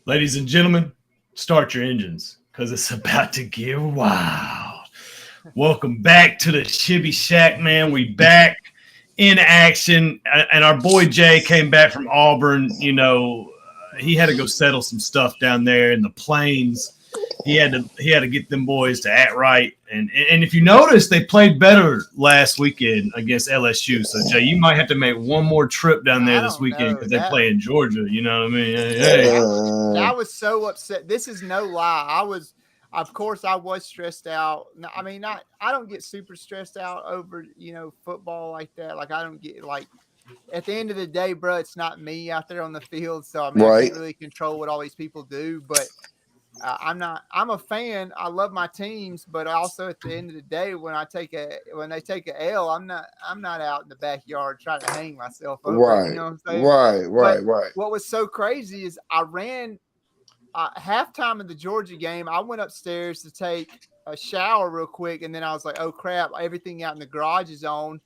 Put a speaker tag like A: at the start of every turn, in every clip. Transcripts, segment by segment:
A: Ladies and gentlemen, start your engines because it's about to get wild. Welcome back to the Shibby Shack, man. We back in action, and our boy Jay came back from Auburn. He had to go settle some stuff down there in the plains. He had to get them boys to act right, and if you notice, they played better last weekend against LSU. So Jay, you might have to make one more trip down there
B: I
A: this
B: don't
A: weekend
B: know
A: because they
B: that.
A: play in Georgia. You know what I mean? Hey.
B: I was so upset. This is no lie. Of course, I was stressed out. I mean, not. I don't get super stressed out over football like that. Like I don't get like. At the end of the day, bro, it's not me out there on the field. So I mean, I
C: Right.
B: can't really control what all these people do. But I'm not. I'm a fan. I love my teams, but also at the end of the day, when they take a L, I'm not out in the backyard trying to hang myself over it. You
C: Right.
B: know what I'm saying?
C: Right.
B: But
C: Right. Right.
B: what was so crazy is I ran halftime of the Georgia game. I went upstairs to take a shower real quick, and then I was like, "Oh crap! Everything out in the garage is on.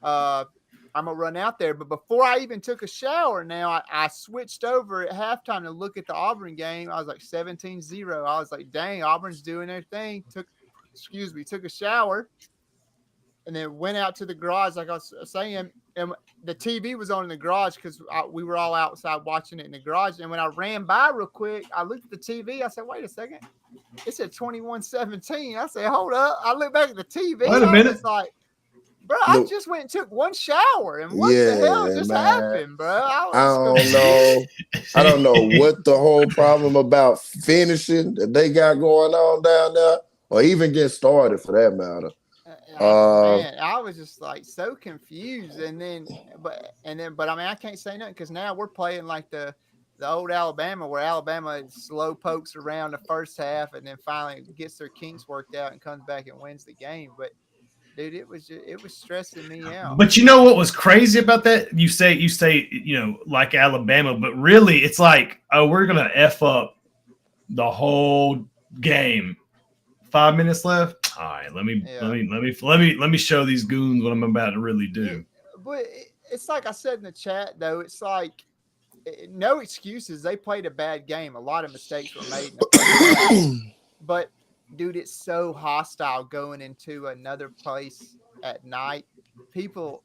B: Uh, I'm gonna run out there." But before I even took a shower, now I switched over at halftime to look at the Auburn game. I was like 17-0. I was like, "Dang, Auburn's doing their thing." Took a shower, and then went out to the garage, like I was saying, and the TV was on in the garage because we were all outside watching it in the garage. And when I ran by real quick, I looked at the TV. I said, "Wait a second." It said 21-17. I said, "Hold up." I looked back at the TV.
A: Wait a
B: I
A: minute.
B: was like, "Bro, I
C: Look.
B: just went and took one shower. And what the hell
C: Yeah,
B: just
C: man.
B: happened, bro?" I
C: I
B: was
C: don't
B: confused.
C: know. I don't know what the whole problem about finishing that they got going on down there, or even get started for that matter. Uh,
B: Man, I was just like so confused. But I mean, I can't say nothing because now we're playing like the old Alabama, where Alabama slow pokes around the first half and then finally gets their kinks worked out and comes back and wins the game. But dude, it was stressing me out.
A: But you know what was crazy about that? You say, like Alabama, but really it's like, oh, we're gonna F up the whole game. 5 minutes left. All right,
B: Yeah,
A: let me show these goons what I'm about to really
B: yeah.
A: do.
B: But it's like I said in the chat though. It's like no excuses. They played a bad game. A lot of mistakes were made in the first half. But dude, it's so hostile going into another place at night. People,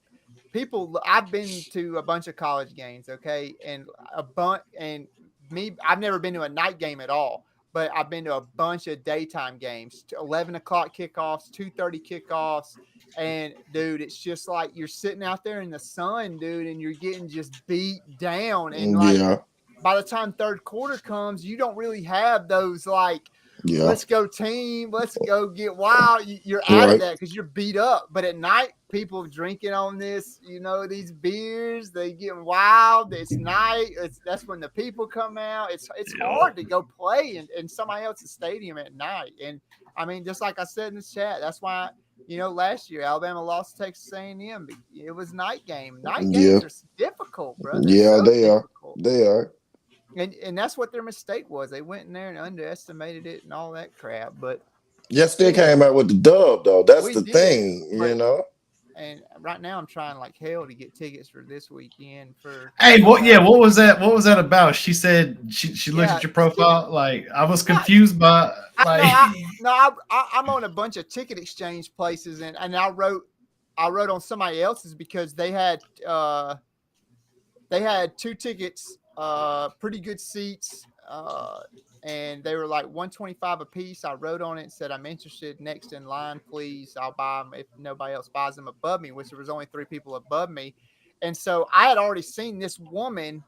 B: people. I've been to a bunch of college games, okay, and I've never been to a night game at all. But I've been to a bunch of daytime games, 11 o'clock kickoffs, 2:30 kickoffs, and dude, it's just like you're sitting out there in the sun, dude, and you're getting just beat down, and like
C: yeah,
B: by the time third quarter comes, you don't really have those like,
C: yeah,
B: let's go team, let's go get wild. You're out of
C: right,
B: that because you're beat up. But at night, people drinking on this, these beers, they getting wild. It's night. That's when the people come out. It's
A: Yo.
B: hard to go play in somebody else's stadium at night. And I mean, just like I said in the chat, that's why. Last year Alabama lost to Texas A&M. It was night game. Night
C: yeah,
B: games are difficult, bro. They're
C: yeah.
B: so
C: They are,
B: difficult.
C: they are.
B: And that's what their mistake was. They went in there and underestimated it and all that crap. But
C: Yeah, still
B: anyway,
C: came out with the dub though. That's
B: we
C: the
B: did.
C: thing,
B: But and right now I'm trying like hell to get tickets for this weekend for
A: Hey, what? Yeah,
B: uh
A: what was that? What was that about? She said she looked
B: yeah,
A: at your profile. Like I was
B: not
A: confused by
B: I, no
A: like.
B: I no I'm on a bunch of ticket exchange places and I wrote on somebody else's because they had two tickets, pretty good seats, and they were like 125 a piece. I wrote on it and said, "I'm interested. Next in line, please. I'll buy them if nobody else buys them above me," which there was only three people above me. And so I had already seen this woman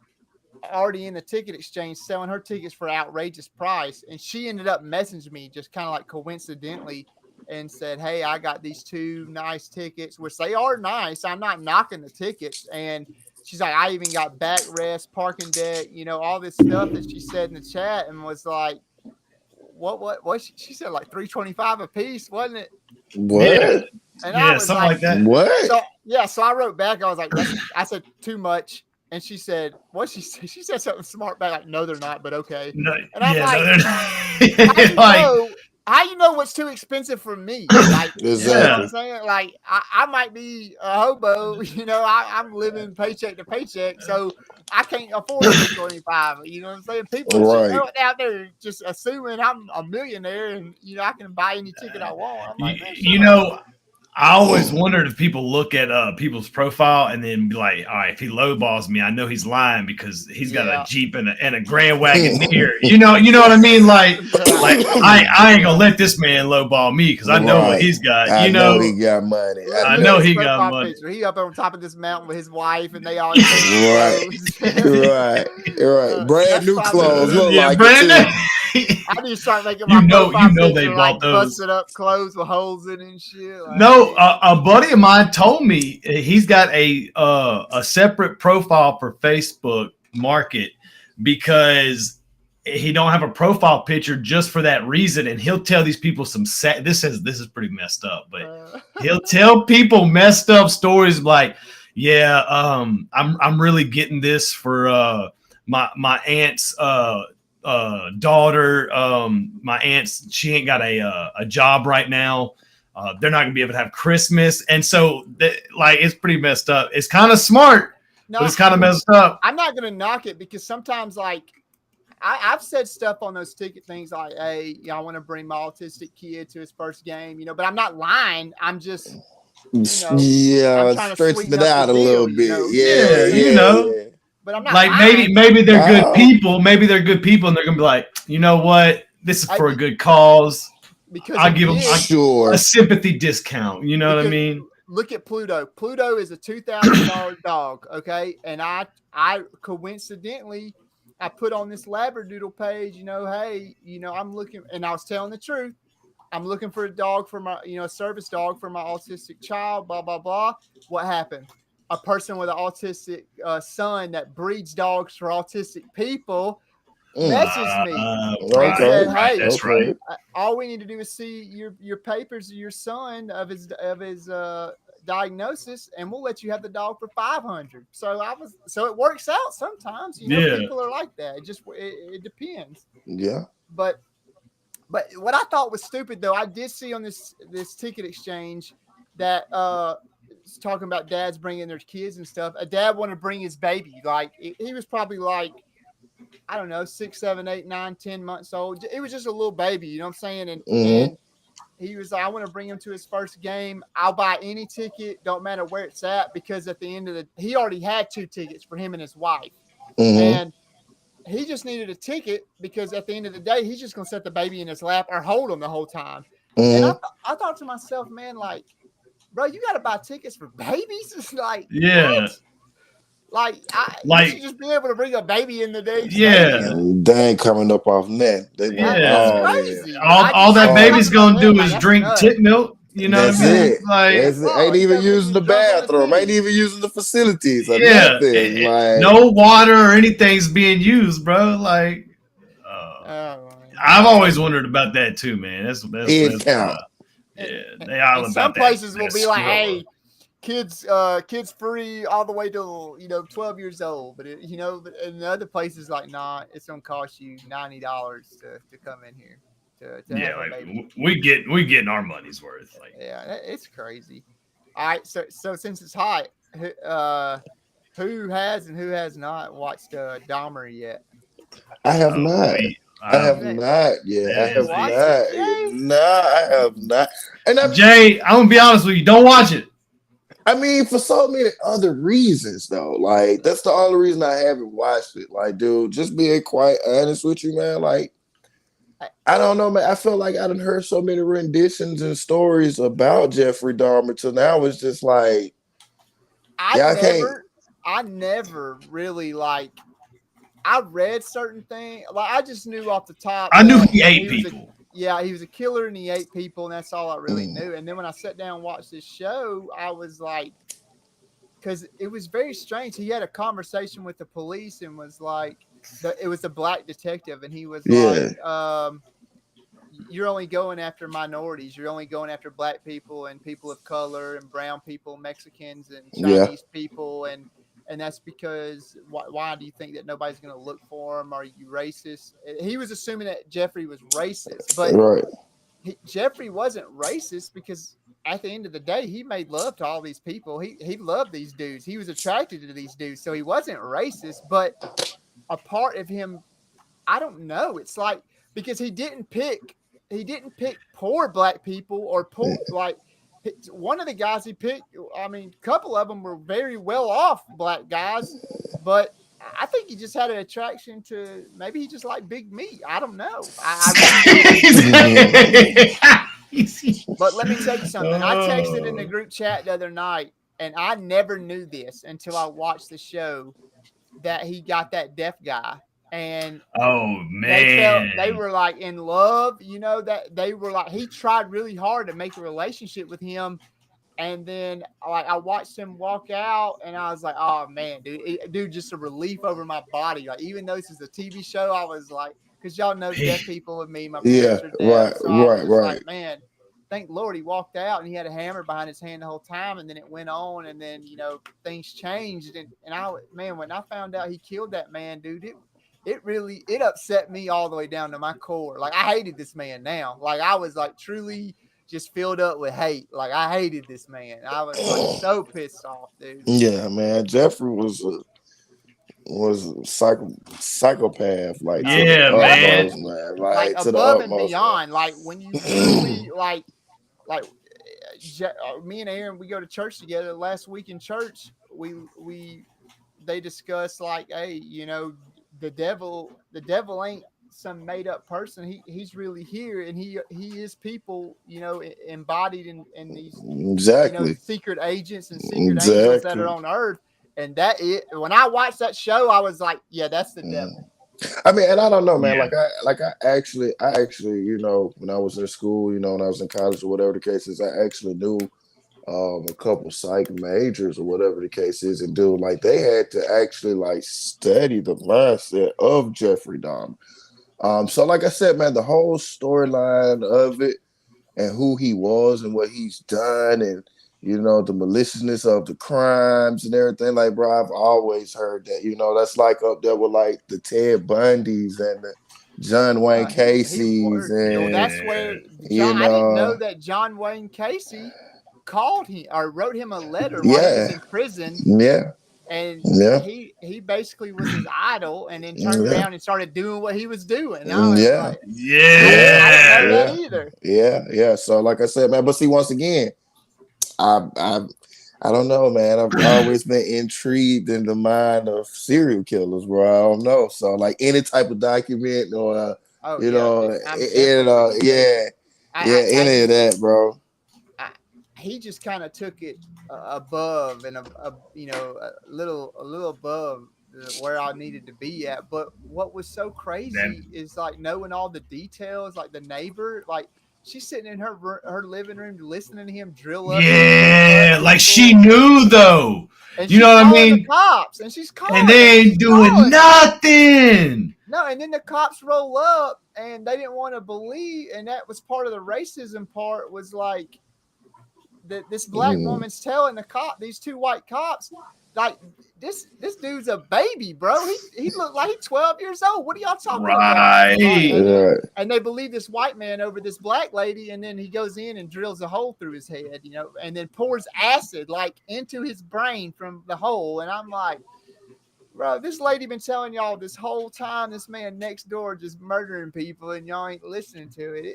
B: already in the ticket exchange selling her tickets for outrageous price, and she ended up messaging me just kind of like coincidentally and said, "Hey, I got these two nice tickets," which they are nice. I'm not knocking the tickets. And she's like, "I even got backrest, parking deck, all this stuff that she said in the chat," and was like, what she said, like 325 a piece, wasn't it?
A: Yeah,
C: what?
B: And I
A: yeah,
B: was
A: something
B: like,
A: like that.
C: What?
B: so yeah, so I wrote back. I was like, I said too much. And she said, what she said? She said something smart back, like, "No, they're not, but okay."
A: No,
B: And I'm
A: yeah, no,
B: like,
A: they're
B: how
A: not.
B: you
A: Like
B: know? how you know what's too expensive for me? Like, you know what
C: Exactly.
B: I'm saying? Like, I might be a hobo, I'm living paycheck to paycheck, so I can't afford $225. You know what I'm saying? People
C: Right.
B: out there just assuming I'm a millionaire and I can buy any ticket I want. I'm like, man,
A: You
B: shut up.
A: know, I always wondered if people look at people's profile and then be like, all right, if he lowballs me, I know he's lying because he's got a Jeep and a Grand Wagoneer. You know what I mean? Like I ain't gonna let this man lowball me because I know what he's got.
C: I know he got money.
A: I
B: Look
A: know
B: at his
A: he got
B: profile
A: money.
B: picture. He up on top of this mountain with his wife, and they all
C: Right. Right. Brand
B: that's
C: new
B: probably-
C: clothes. Look
A: Yeah,
C: like
A: Brandon.
B: I need to start making my
A: You
B: profile
A: know
B: picture
A: they
B: like
A: bought those.
B: busted up clothes with holes in it and shit. Like,
A: No, a buddy of mine told me he's got a separate profile for Facebook Market because he don't have a profile picture just for that reason, and he'll tell these people some this is pretty messed up, but he'll tell people messed up stories like, yeah, I'm really getting this for my aunt's daughter. My aunt's, she ain't got a job right now. They're not gonna be able to have Christmas, and so like it's pretty messed up. It's kind of smart, but it's kind of messed up.
B: I'm not gonna knock it because sometimes like I've said stuff on those ticket things like, hey, I want to bring my autistic kid to his first game, but I'm not lying. I'm just I'm trying to
C: stretching
B: sweeten
C: it
B: up
C: out
B: the
C: a little
B: deal,
C: bit.
A: Yeah.
B: But I'm not
A: like
B: lying.
A: maybe they're good people. Maybe they're good people, and they're gonna be like, you know what, this is for a good cause.
B: Because
A: I'll give them
C: sure
A: a sympathy discount. You know what I mean?
B: Look at Pluto. Pluto is a $2,000 dog. Okay. And I coincidentally, I put on this Labradoodle page, hey, I'm looking, and I was telling the truth. I'm looking for a dog for my, a service dog for my autistic child, blah, blah, blah. What happened? A person with an autistic son that breeds dogs for autistic people messaged me.
C: Okay.
B: Said, hey,
A: that's right.
B: All we need to do is see your papers of your son of his diagnosis, and we'll let you have the dog for $500. So it works out sometimes. People are like that. It depends.
C: Yeah.
B: But what I thought was stupid though, I did see on this ticket exchange that it's talking about dads bringing their kids and stuff. A dad wanted to bring his baby. Like he was probably like, I don't know, 6, 7, 8, 9, 10 months old. It was just a little baby, you know what I'm saying? And he was like, I want to bring him to his first game. I'll buy any ticket, don't matter where it's at, because at the end of he already had 2 tickets for him and his wife. And he just needed a ticket because at the end of the day, he's just going to set the baby in his lap or hold him the whole time. And I thought to myself, man, like, bro, you got to buy tickets for babies? It's like, what? Like, you should just be able to bring a baby in the day.
C: They ain't coming up off that.
B: That's crazy.
A: All that baby's gonna do is drink tit milk. You know what I mean?
C: It. Like, ain't even using the bathroom. Ain't even using the facilities. Or nothing. Like,
A: no water or anything's being used, bro. Like, I've always wondered about that too, man. That's
C: count.
A: They all about
B: some
A: that.
B: places will be like, hey, kids free all the way till 12 years old, but but in other places like, nah, it's gonna cost you $90 to come in here to have a baby.
A: we getting our money's worth. Like,
B: it's crazy. All right, so since it's hot, who has and who has not watched Dahmer yet?
C: I have not. I have not yet. I have not. No, I have not. And
A: Jay, I'm gonna be honest with you. Don't watch it.
C: I mean, for so many other reasons, though. Like, that's the only reason I haven't watched it. Like, dude, just being quite honest with you, man. Like, I don't know, man. I feel like I done heard so many renditions and stories about Jeffrey Dahmer till now. It's just like,
B: I never really like. I read certain things. Like, I just knew off the top.
A: I knew he ate people.
B: He was a killer and he ate people, and that's all I really knew. And then when I sat down and watched this show, I was like, because it was very strange. He had a conversation with the police and was like, it was a black detective, and he was like, you're only going after minorities. You're only going after black people and people of color and brown people, Mexicans and Chinese people. And that's because why do you think that nobody's going to look for him? Are you racist? He was assuming that Jeffrey was racist, but Jeffrey wasn't racist because at the end of the day, he made love to all these people. He loved these dudes. He was attracted to these dudes. So he wasn't racist, but a part of him, I don't know. It's like because he didn't pick poor black people or poor like one of the guys he picked. I mean, a couple of them were very well off black guys, but I think he just had an attraction to maybe he just liked big meat. I don't know. But let me tell you something. I texted in the group chat the other night, and I never knew this until I watched the show that he got that deaf guy. And
A: oh man,
B: they were like in love, that they were like he tried really hard to make a relationship with him. And then like I watched him walk out and I was like, oh man, dude, just a relief over my body. Like even though this is a TV show, I was like, because y'all know deaf people with me, my parents are deaf. Right. Like, man, thank Lord he walked out and he had a hammer behind his hand the whole time. And then it went on and then, things changed. And when I found out he killed that man, dude, it upset me all the way down to my core. Like I hated this man now. Like I was like truly just filled up with hate. Like I hated this man. I was like so pissed off, dude.
C: Yeah, man. Jeffrey was a psychopath. Like
A: yeah, man.
C: Utmost, man.
B: Like
C: to
B: above
C: the
B: and
C: utmost,
B: beyond. Man. Like when you really like me and Aaron, we go to church together. Last week in church, they discussed like, hey, the devil ain't some made up person. He's really here, and he is people, embodied in these
C: exactly
B: secret agents and secret angels that are on earth. And when I watched that show, I was like, yeah, that's the devil.
C: I mean, and I don't know, man. Yeah. I actually, when I was in school, when I was in college or whatever the case is, I actually knew a couple psych majors or whatever the case is, and dude, like they had to actually like study the mindset of Jeffrey Dahmer. So like I said, man, the whole storyline of it and who he was and what he's done and the maliciousness of the crimes and everything, like bro, I've always heard that, that's like up there with like the Ted Bundys and the John Wayne Casey's and
B: that's where I didn't know that John Wayne Casey called him or wrote him a letter while he was in prison.
C: Yeah.
B: And he basically was his idol, and then turned around and started doing what he was doing. I didn't know that either.
C: Yeah. So, like I said, man, but see, once again, I don't know, man. I've always been intrigued in the mind of serial killers, bro. I don't know. So, like any type of document or any of that, bro.
B: He just kind of took it above and a little above where I needed to be at. But what was so crazy is like knowing all the details, like the neighbor, like she's sitting in her living room listening to him drill up.
A: Yeah, like she knew though.
B: And
A: you know what I mean?
B: The cops, and she's calling,
A: and they ain't doing nothing.
B: No, and then the cops roll up, and they didn't want to believe, and that was part of the racism part. Was like. This black woman's telling these two white cops, like this dude's a baby, bro. He looked like he's 12 years old. What are y'all talking about? And they believe this white man over this black lady, and then he goes in and drills a hole through his head, and then pours acid like into his brain from the hole. And I'm like, bro, this lady been telling y'all this whole time this man next door just murdering people and y'all ain't listening to it.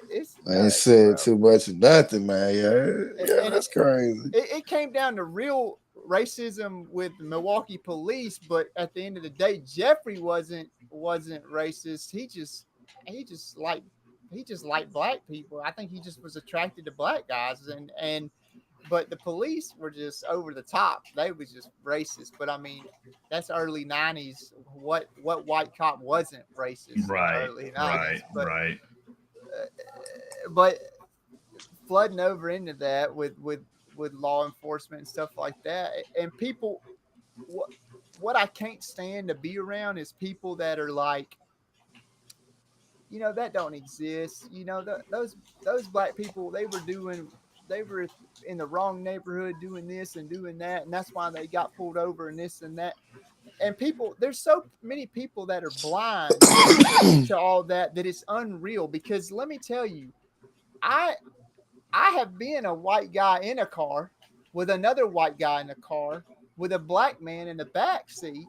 B: I
C: ain't said too much of nothing, man. Yeah, that's crazy.
B: It came down to real racism with the Milwaukee police, but at the end of the day, Jeffrey wasn't racist. He just liked black people. I think he just was attracted to black guys but the police were just over the top. They was just racist. But I mean, that's early 90s. What white cop wasn't racist?
A: Right.
B: Early 90s.
A: Right.
B: But flooding over into that with law enforcement and stuff like that, and people, what I can't stand to be around is people that are like, that don't exist. Those black people, they were in the wrong neighborhood doing this and doing that, and that's why they got pulled over and this and that. And there's so many people that are blind to all that it's unreal. Because let me tell you, I have been a white guy in a car with another white guy in a car with a black man in the back seat,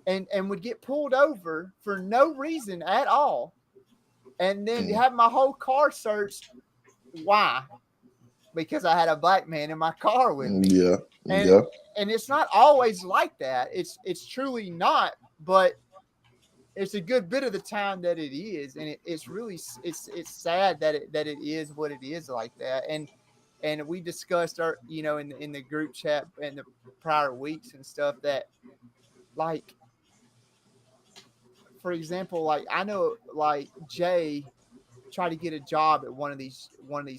B: and would get pulled over for no reason at all, and then have my whole car searched. Why? Because I had a black man in my car with me.
C: Yeah.
B: And
C: Yeah.
B: and it's not always like that. It's truly not, but it's a good bit of the time that it is, and it's really it's sad that it is what it is like that. And we discussed our in the group chat in the prior weeks and stuff that, like, for example, like I know like Jay tried to get a job at one of these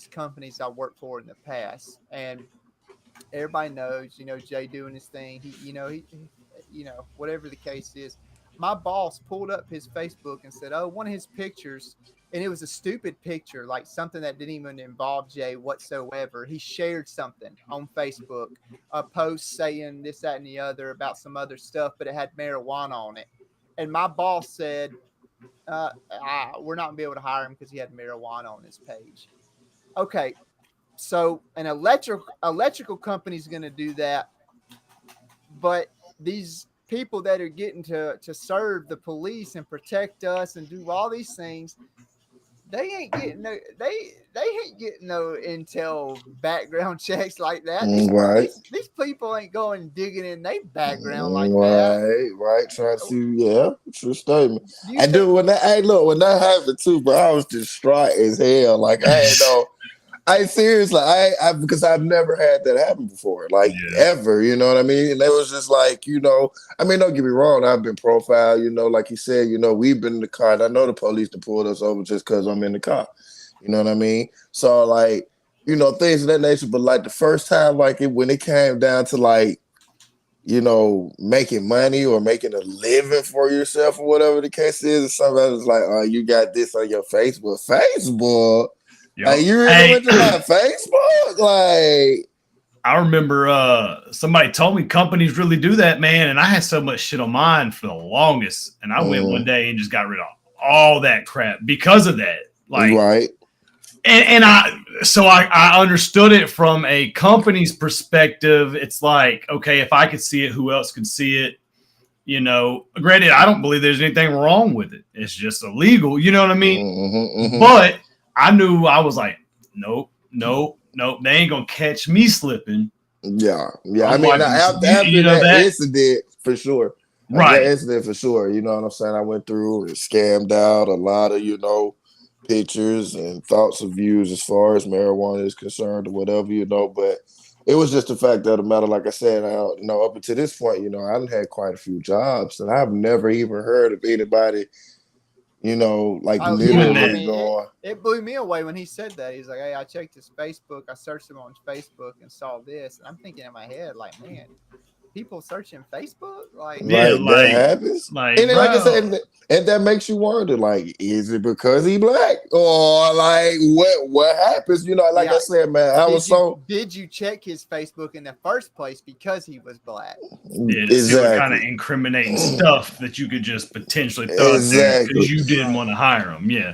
B: companies I worked for in the past, and everybody knows, Jay doing his thing. Whatever the case is, my boss pulled up his Facebook and said, "Oh, one of his pictures," and it was a stupid picture, like something that didn't even involve Jay whatsoever. He shared something on Facebook, a post saying this, that, and the other about some other stuff, but it had marijuana on it. And my boss said, "We're not gonna be able to hire him because he had marijuana on his page." Okay, so an electrical company is going to do that, but these people that are getting to serve the police and protect us and do all these things, they ain't getting no intel background checks like that.
C: Right.
B: These people ain't going digging in their background like that.
C: Right. Trying to see, yeah, true statement.
B: I
C: do when that when that happened too, bro, I was distraught as hell. Like I ain't know. I seriously, I because I've never had that happen before, like ever. You know what I mean? And it was just like, I mean, don't get me wrong, I've been profiled. Like you said, we've been in the car. And I know the police to pull us over just because I'm in the car. You know what I mean? So like, things of that nature. But like the first time, like when it came down to like, making money or making a living for yourself or whatever the case is, somebody was like, "Oh, you got this on your Facebook." Facebook. Like, you really went to my Facebook? Like,
A: I remember somebody told me companies really do that, man, and I had so much shit on mine for the longest, and I went one day and just got rid of all that crap because of that. Like,
C: right.
A: And I understood it from a company's perspective. It's like, okay, if I could see it, who else could see it? Granted, I don't believe there's anything wrong with it. It's just illegal. You know what I mean? But I knew, I was like, nope. They ain't gonna catch me slipping.
C: Yeah. I mean, after that incident, for sure.
A: Right.
C: That incident, for sure. You know what I'm saying? I went through and scammed out a lot of, pictures and thoughts and views as far as marijuana is concerned or whatever, but it was just the fact of the matter. Like I said, up until this point, I've had quite a few jobs and I've never even heard of anybody, like literally going.
B: It blew me away when he said that. He's like, "Hey, I checked his Facebook. I searched him on Facebook and saw this." And I'm thinking in my head, like, man, people searching Facebook, like,
C: that happens.
A: Like,
C: and then, like I said, and that makes you wonder, like, is it because he black or like what happens? I said, man,
B: Did you check his Facebook in the first place because he was black?
A: Yeah, to see what kind of incriminating stuff that you could just potentially throw there because you didn't want to hire him. Yeah,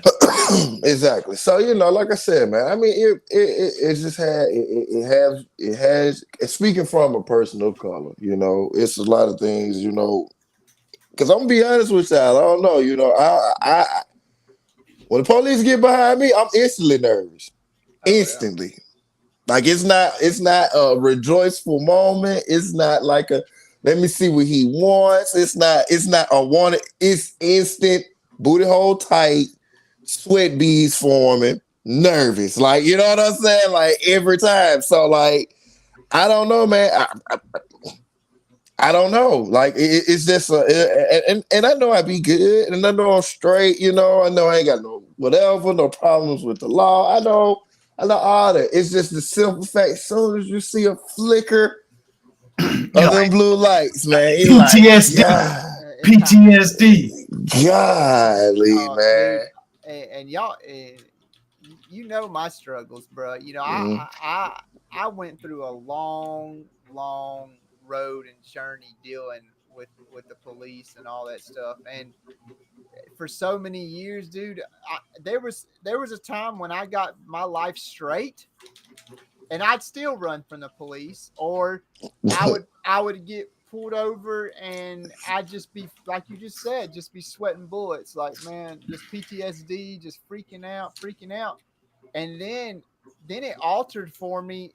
C: exactly. So like I said, man, I mean, it just it has. Speaking from a person of color, it's a lot of things, because I'm gonna be honest with y'all. I don't know, I when the police get behind me, I'm instantly nervous. Instantly. Yeah. Like it's not a rejoiceful moment. It's not like a let me see what he wants. It's not a wanted. It's instant booty hole tight, sweat beads forming, nervous. Like, you know what I'm saying? Like every time. So like, I don't know, man. I don't know. Like it's just and I know I be good and I know I'm straight. I know I ain't got no problems with the law. I know all that. It's just the simple fact. As soon as you see a flicker of them blue lights, man,
A: PTSD. Like, PTSD.
C: Golly, man.
B: Dude, and y'all, my struggles, bro. I went through a long road and journey dealing with the police and all that stuff, and for so many years, dude. There was a time when I got my life straight, and I'd still run from the police, or I would get pulled over, and I'd just be like you just said, just be sweating bullets, like man, just PTSD, just freaking out, and then it altered for me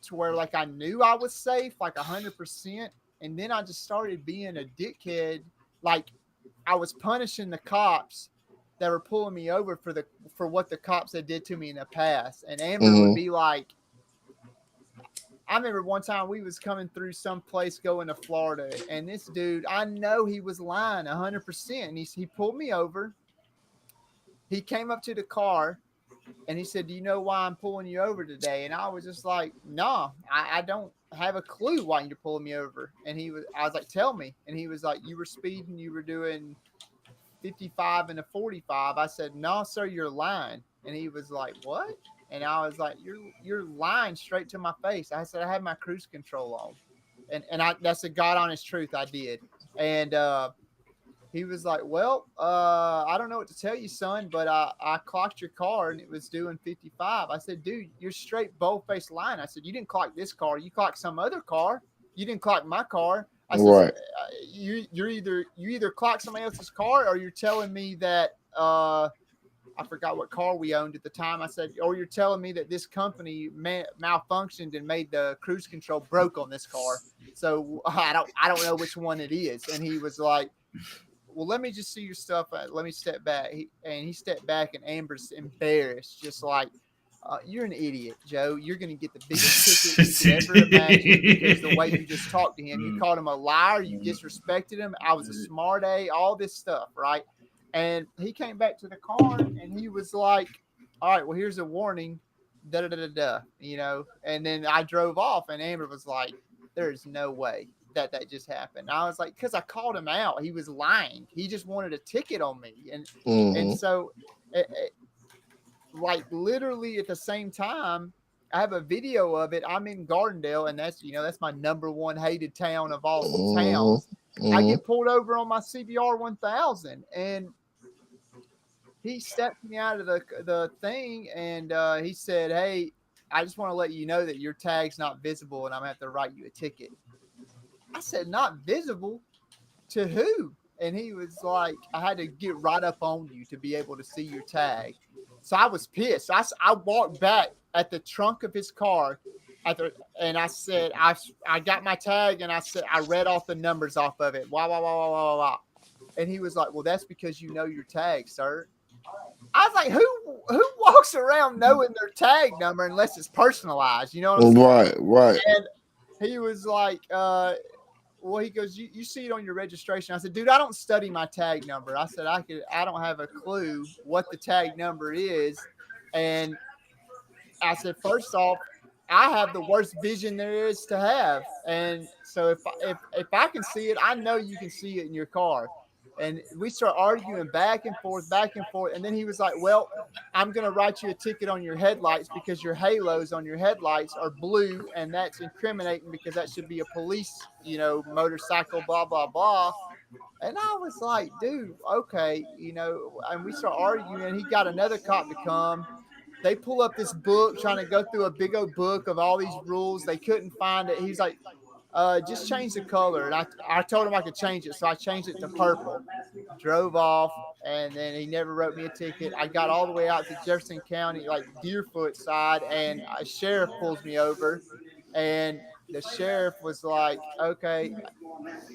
B: to where like I knew I was safe, like 100%, and then I just started being a dickhead, like I was punishing the cops that were pulling me over for what the cops had did to me in the past, and Amber would be like. I remember one time we was coming through some place going to Florida, and this dude, I know he was lying 100%. He pulled me over. He came up to the car, and he said, "Do you know why I'm pulling you over today?" And I was just like, "No, I don't have a clue why you're pulling me over." And I was like, "Tell me." And he was like, "You were speeding. You were doing 55 and a 45." I said, "No, sir, you're lying." And he was like, "What?" And I was like, "You're lying straight to my face." I said, "I had my cruise control on," and that's a God honest truth. I did. And he was like, "Well, I don't know what to tell you, son, but I clocked your car and it was doing 55." I said, "Dude, you're straight bold-faced lying." I said, "You didn't clock this car. You clocked some other car. You didn't clock my car." I said,
C: Right.
B: You either clocked somebody else's car, or you're telling me that I forgot what car we owned at the time. I said, or you're telling me that this company malfunctioned and made the cruise control broke on this car. So I don't know which one it is." And he was like, "Well, let me just see your stuff. Let me step back." He stepped back, and Amber's embarrassed, just like, "You're an idiot, Joe. You're going to get the biggest ticket you could ever imagine because the way you just talked to him, you called him a liar, you disrespected him. I was a smart A, all this stuff, right?" And he came back to the car, and he was like, "All right, well, here's a warning, da da da da da," you know. And then I drove off, and Amber was like, "There's no way that just happened." I was like, "Because I called him out. He was lying. He just wanted a ticket on me." And so, like literally at the same time, I have a video of it. I'm in Gardendale, and that's my number one hated town of all towns. I get pulled over on my CBR 1000, and he stepped me out of the thing, and he said, "Hey, I just want to let you know that your tag's not visible, and I'm going to have to write you a ticket." I said, "Not visible? To who?" And he was like, "I had to get right up on you to be able to see your tag." So I was pissed. I walked back at the trunk of his car, and I said, I got my tag, and I said, I read off the numbers off of it. Wah, wah, wah, wah, wah, wah. And he was like, "Well, that's because you know your tag, sir." I was like, who walks around knowing their tag number unless it's personalized? You know what I'm saying?
C: Right.
B: And he was like, well, he goes, you see it on your registration. I said, "Dude, I don't study my tag number." I said, I don't have a clue what the tag number is. And I said, "First off, I have the worst vision there is to have. And so if I can see it, I know you can see it in your car." And we start arguing back and forth. And then he was like, "Well, I'm going to write you a ticket on your headlights because your halos on your headlights are blue. And that's incriminating because that should be a police, motorcycle, blah, blah, blah." And I was like, "Dude, okay." And we start arguing, and he got another cop to come. They pull up this book, trying to go through a big old book of all these rules. They couldn't find it. He's like, "Just change the color." And I told him I could change it. So I changed it to purple, drove off, and then he never wrote me a ticket. I got all the way out to Jefferson County, like Deerfoot side, and a sheriff pulls me over, and the sheriff was like, "Okay,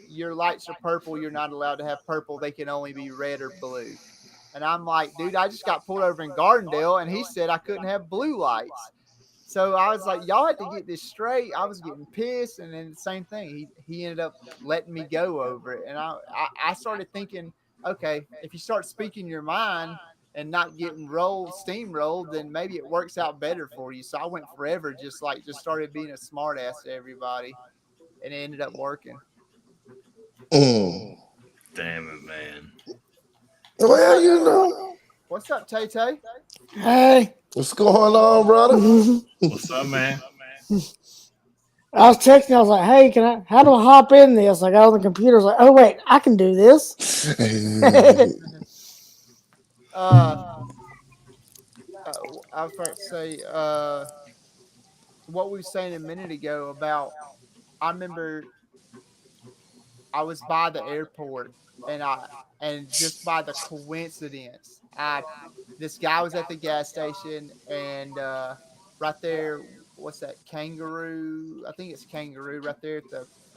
B: your lights are purple. You're not allowed to have purple. They can only be red or blue." And I'm like, "Dude, I just got pulled over in Gardendale, and he said I couldn't have blue lights." So I was like, "Y'all had to get this straight." I was getting pissed, and then the same thing. He ended up letting me go over it, and I started thinking, okay, if you start speaking your mind and not getting steamrolled, then maybe it works out better for you. So I went forever, just started being a smart ass to everybody, and it ended up working.
A: Damn it, man.
C: Well,
B: What's up, Tay Tay?
D: Hey.
C: What's going on, brother?
A: What's up, man?
D: I was texting. I was like, "Hey, how do I hop in this?" I got on the computer. I was like, "Oh wait, I can do this."
B: I was about to say what we were saying a minute ago about. I remember I was by the airport, and just by the coincidence, I this guy was at the gas station, and right there, what's that, Kangaroo? I think it's Kangaroo right there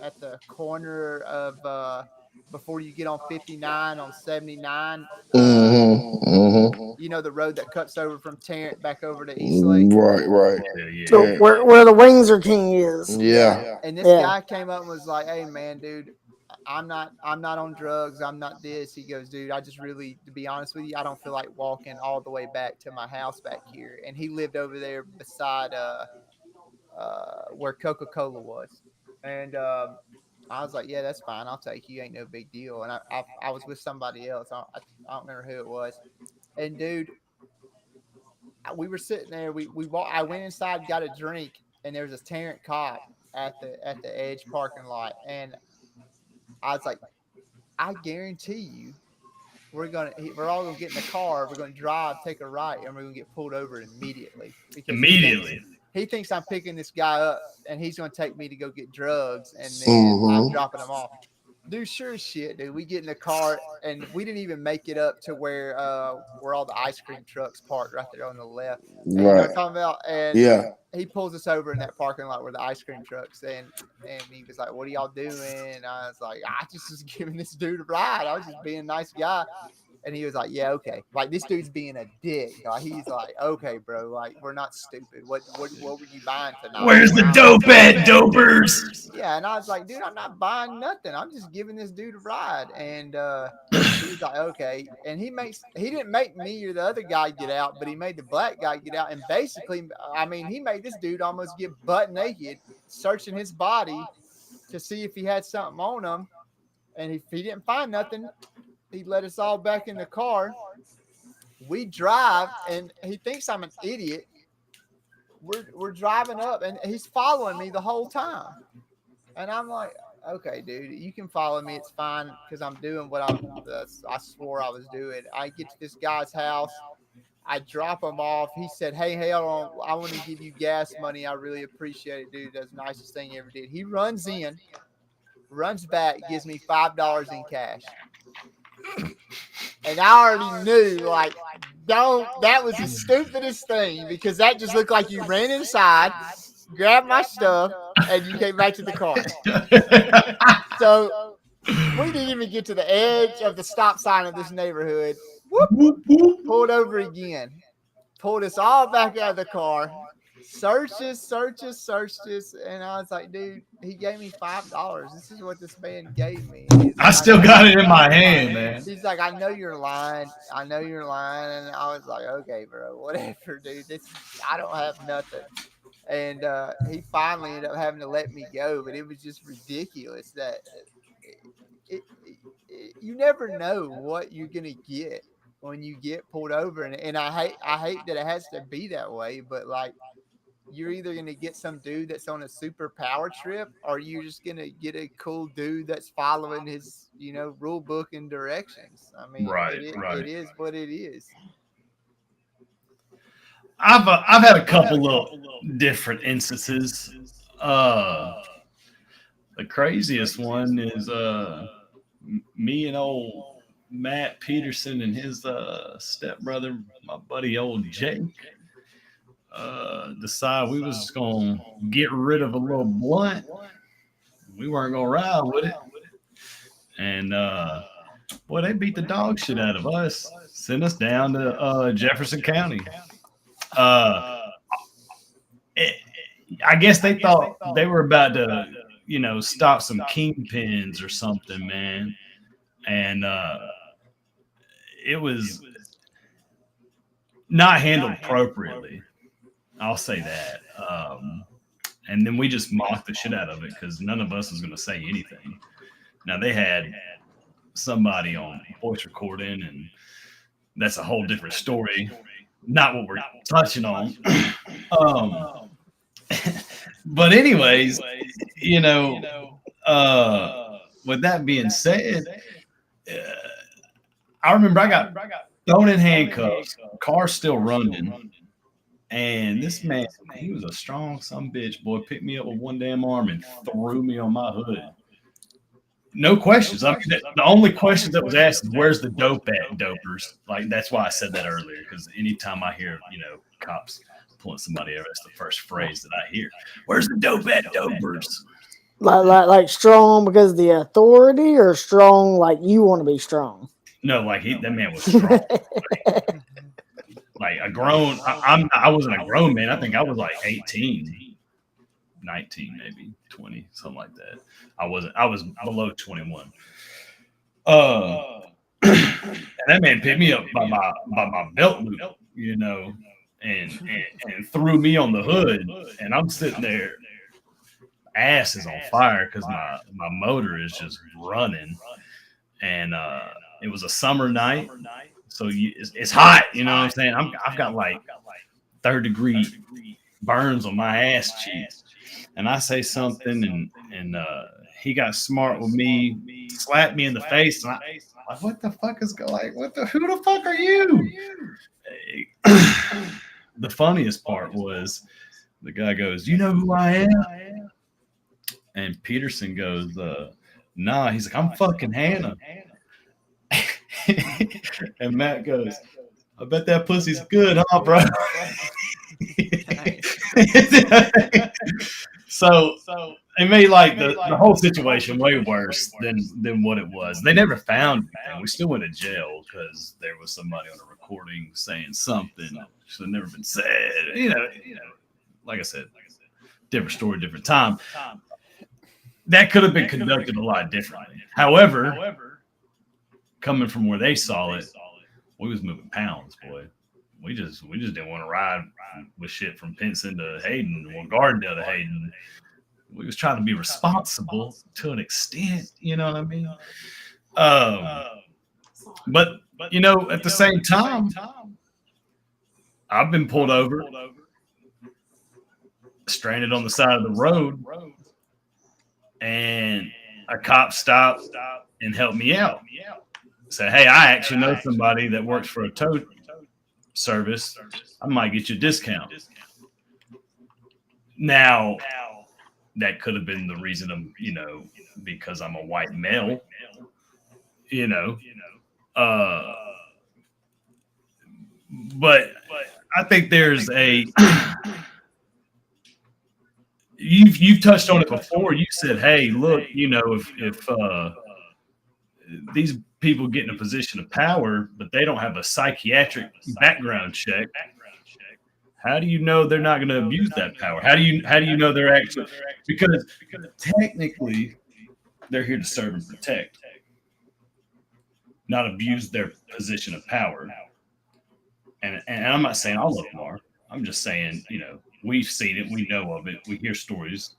B: at the corner of before you get on 59 on 79. You know, the road that cuts over from Tarrant back over to Eastlake.
C: Right.
A: Yeah.
D: So where the Windsor King is.
C: Yeah.
B: And this guy came up and was like, "Hey man, dude, I'm not on drugs. I'm not this." He goes, "Dude, I just really, to be honest with you, I don't feel like walking all the way back to my house back here." And he lived over there beside where Coca-Cola was. And I was like, "Yeah, that's fine. I'll take you. Ain't no big deal." And I was with somebody else. I don't remember who it was. And dude, we were sitting there. I went inside, got a drink, and there was a Tarrant cop at the Edge parking lot, and I was like, I guarantee you, we're all gonna get in the car, we're gonna drive, take a right, and we're gonna get pulled over immediately. Because he thinks I'm picking this guy up, and he's gonna take me to go get drugs, and then I'm dropping him off. Dude, sure as shit, dude. We get in the car, and we didn't even make it up to where all the ice cream trucks parked right there on the left. And you know what I'm talking about? And he pulls us over in that parking lot where the ice cream trucks, and he was like, "What are y'all doing?" And I was like, "I just was giving this dude a ride. I was just being a nice guy." And he was like, "Yeah, okay." Like, this dude's being a dick. Like, he's like, "Okay, bro. Like, we're not stupid. What were you buying tonight?"
A: Where's the dope at, dopers?
B: Yeah, and I was like, "Dude, I'm not buying nothing. I'm just giving this dude a ride." And he's like, "Okay." And he didn't make me or the other guy get out, but he made the black guy get out. And basically, I mean, he made this dude almost get butt naked, searching his body to see if he had something on him. And if he didn't find nothing, he let us all back in the car. We drive, and he thinks I'm an idiot. We're driving up, and he's following me the whole time. And I'm like, "Okay, dude, you can follow me. It's fine, because I'm doing what I swore I was doing." I get to this guy's house. I drop him off. He said, "Hey, hold on. I want to give you gas money. I really appreciate it, dude. That's the nicest thing you ever did." He runs in, runs back, gives me $5 in cash. And I already knew, like, that was the stupidest thing, because that just looked like you ran inside, grabbed my stuff, and you came back to the car. So we didn't even get to the edge of the stop sign of this neighborhood. Whoop, pulled over again. Pulled us all back out of the car. Searches. And I was like, "Dude, he gave me $5. This is what this man gave me."
A: I still got it in my hand, man.
B: He's like, "I know you're lying. And I was like, "Okay, bro, whatever, dude. I don't have nothing." And he finally ended up having to let me go, but it was just ridiculous that you never know what you're gonna get when you get pulled over, and I hate that it has to be that way, but like, you're either gonna get some dude that's on a super power trip, or you're just gonna get a cool dude that's following his, rule book and directions. I mean,
A: right.
B: It is what it is.
A: I've had a couple of different instances. The craziest one is me and old Matt Peterson and his stepbrother, my buddy old Jake, decide we was just gonna get rid of a little blunt. We weren't gonna ride with it, and boy, they beat the dog shit out of us. Sent us down to Jefferson County. I guess they thought they were about to, stop some kingpins or something, man. And it was not handled appropriately. I'll say that. And then we just mocked the shit out of it because none of us was going to say anything. Now, they had somebody on voice recording, and that's a whole different story. Not what we're touching on. But anyways, with that being said, I remember I got thrown in handcuffs, car still running. And this man, he was a strong some bitch, boy, picked me up with one damn arm and threw me on my hood. No questions. I mean, the only question that was asked is, where's the dope at, dopers? Like, that's why I said that earlier, because anytime I hear, cops pulling somebody over, that's the first phrase that I hear. Where's the dope at, dopers?
D: Like strong because of the authority, or strong like you want to be strong?
A: No, like that man was strong. Like a grown, I wasn't a grown man. I think I was like 18, 19, maybe 20, something like that. I was below 21. And that man picked me up by my belt loop, and threw me on the hood. And I'm sitting there, ass is on fire because my motor is just running. And it was a summer night. So it's hot, you know what I'm saying? I've got like 3rd-degree burns on my ass cheeks, and I say something, and he got smart with me, slapped me in the face, and I like, what the fuck is going? Like, who the fuck are you? The funniest part was the guy goes, "You know who I am?" And Peterson goes, "Nah." He's like, "I'm fucking Hannah." And Matt goes, "I bet that pussy's good, huh, bro?" So it made like the whole situation way worse than what it was. They never found anything. We still went to jail because there was somebody on a recording saying something that should have never been said. Like I said, different story, different time. That could have been conducted a lot differently. However, coming from where they saw it, we was moving pounds, boy. We just didn't want to ride with shit from Pinson to Hayden or Gardendale to Hayden. We was trying to be responsible to an extent, you know what I mean? But at the same time, I've been pulled over, stranded on the side of the road, and a cop stopped and helped me out. Said, "Hey, I actually know somebody that works for a tow service. I might get you a discount." Now, that could have been the reason of, because I'm a white male, but I think there's you've touched on it before. You said, "Hey, look, if these people get in a position of power, but they don't have a psychiatric background check, how do you know they're not going to abuse that power? How do you know they're actually, because technically they're here to serve and protect, not abuse their position of power." And I'm not saying all of them are. I'm just saying, we've seen it, we know of it, we hear stories,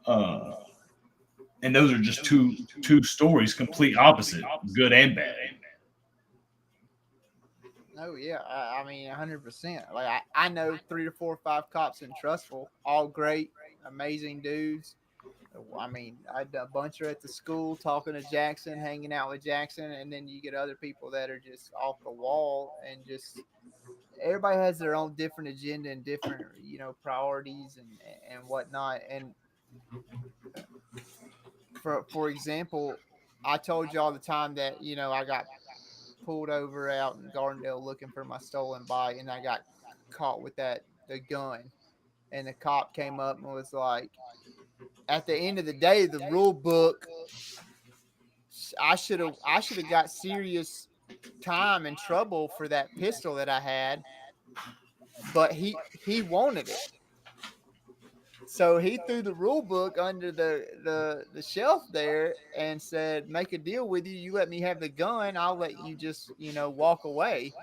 A: and those are just two stories, complete opposite, good and bad.
B: Oh yeah, I mean 100%. Like I know 3 or 4 or 5 cops in Trustful, all great, amazing dudes. I mean, I had a bunch are at the school talking to Jackson, hanging out with Jackson, and then you get other people that are just off the wall, and just everybody has their own different agenda and different priorities and whatnot. And for example, I told you all the time that I got pulled over out in Gardendale looking for my stolen bike, and I got caught with the gun. And the cop came up and was like, at the end of the day, the rule book, I should have got serious time and trouble for that pistol that I had, but he wanted it. So he threw the rule book under the shelf there and said, "Make a deal with you. You let me have the gun, I'll let you just walk away."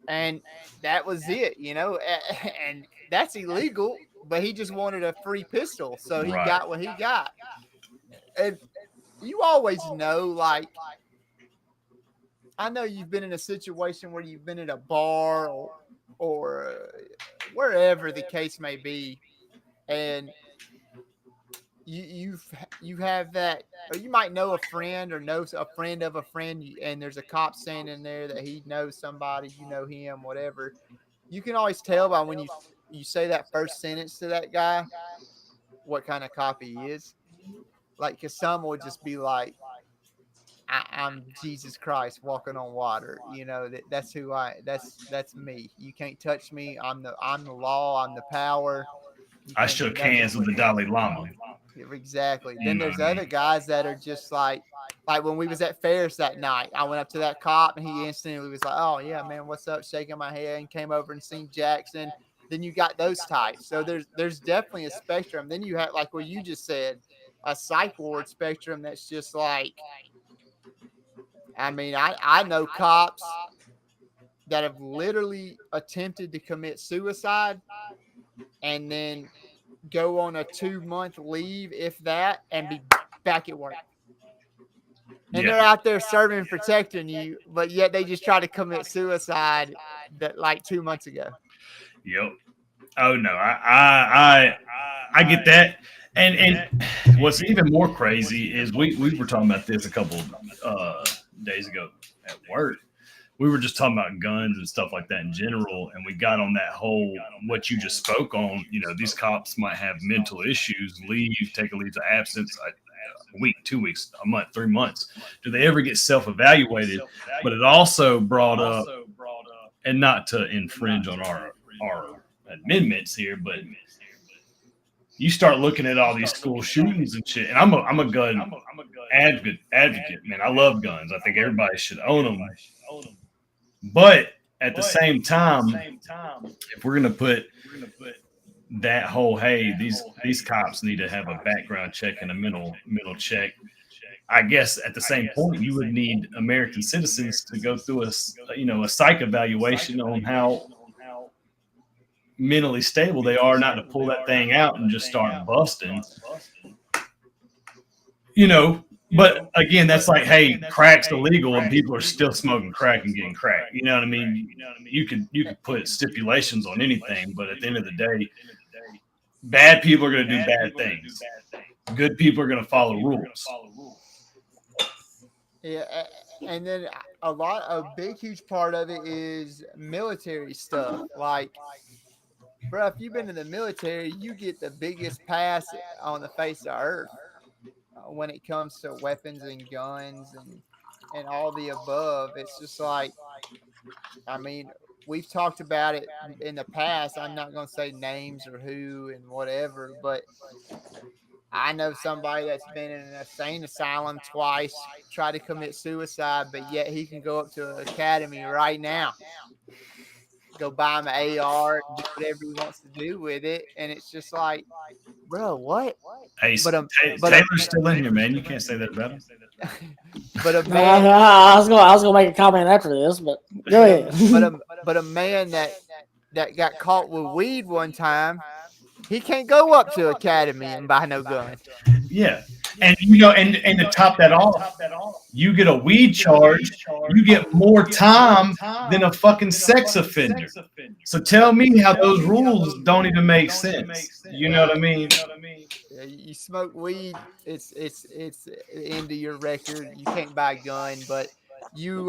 B: And that was it, and that's illegal. But he just wanted a free pistol, so he got what he got. And you always know, like, I know you've been in a situation where you've been at a bar or wherever the case may be, and you have that, or you might know a friend or know a friend of a friend, and there's a cop standing there that he knows somebody, you know him, whatever. You can always tell by when you say that first sentence to that guy what kind of cop he is. Like, because some will just be like, I'm Jesus Christ walking on water. You know, that's who that's me. You can't touch me. I'm the law. I'm the power.
A: I shook hands with the Dalai Lama.
B: Exactly. Then there's other guys that are just like when we was at Ferris that night, I went up to that cop and he instantly was like, "Oh yeah, man, what's up?" Shaking my hand, and came over and seen Jackson. Then you got those types. So there's definitely a spectrum. Then you have, like what you just said, a psych ward spectrum that's just like, I mean, I know cops that have literally attempted to commit suicide and then go on a 2-month leave, if that, and be back at work. And they're out there serving and protecting you, but yet they just try to commit suicide that like 2 months ago.
A: Yep. Oh no, I get that. And what's even more crazy is we were talking about this a couple days ago at work. We were just talking about guns and stuff like that in general, and we got on that whole what you just spoke on. You know, these cops might have mental issues, take a leave of absence, a week, 2 weeks, a month, 3 months. Do they ever get self-evaluated? But it also brought up, and not to infringe on our amendments here, but you start looking at all these school shootings and shit. And I'm a gun advocate, man. I love guns. I think everybody should own them. But at the same time, if we're gonna put that whole, hey, these cops need to have a background check and a mental check, I guess at the same point you would need American citizens to go through a psych evaluation on how mentally stable they are, not to pull that thing out and just start busting. But again, that's like, hey, crack's illegal and people are still smoking crack and getting crack. You know what I mean? You could put stipulations on anything, but at the end of the day, bad people are going to do bad things. Good people are going to follow rules.
B: Yeah, and then a big, huge part of it is military stuff. Like, bro, if you've been in the military, you get the biggest pass on the face of earth when it comes to weapons and guns and all the above. It's just like, I mean, we've talked about it in the past. I'm not going to say names or who and whatever, but I know somebody that's been in an insane asylum twice, tried to commit suicide, but yet he can go up to an academy right now, go buy him an AR, do whatever he wants to do with it. And it's just like, bro, what?
A: Hey, Taylor's still in here, man. You can't say that about him.
B: But a man,
D: I was gonna make a comment after this, but go ahead.
B: but a man that got caught with weed one time, he can't go up to academy and buy no gun.
A: Yeah. And and to top that off, you get a weed charge, you get more time than a fucking sex offender. So tell me how those rules don't even make sense. You know what I mean?
B: Yeah, you smoke weed, it's the end of your record. You can't buy a gun, but you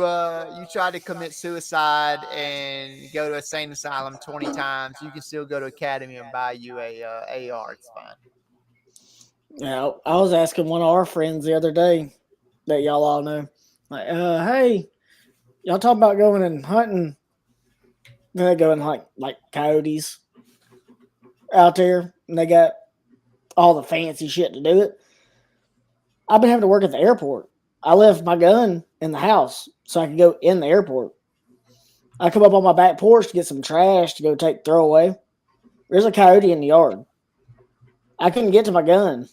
B: try to commit suicide and go to a insane asylum 20 times, you can still go to academy and buy you a AR. It's fine.
D: Yeah, I was asking one of our friends the other day that y'all all know, like, hey, y'all talk about going and hunting. Then they go and like coyotes out there, and they got all the fancy shit to do it. I've been having to work at the airport. I left my gun in the house so I could go in the airport. I come up on my back porch to get some trash to go throw away. There's a coyote in the yard. I couldn't get to my gun.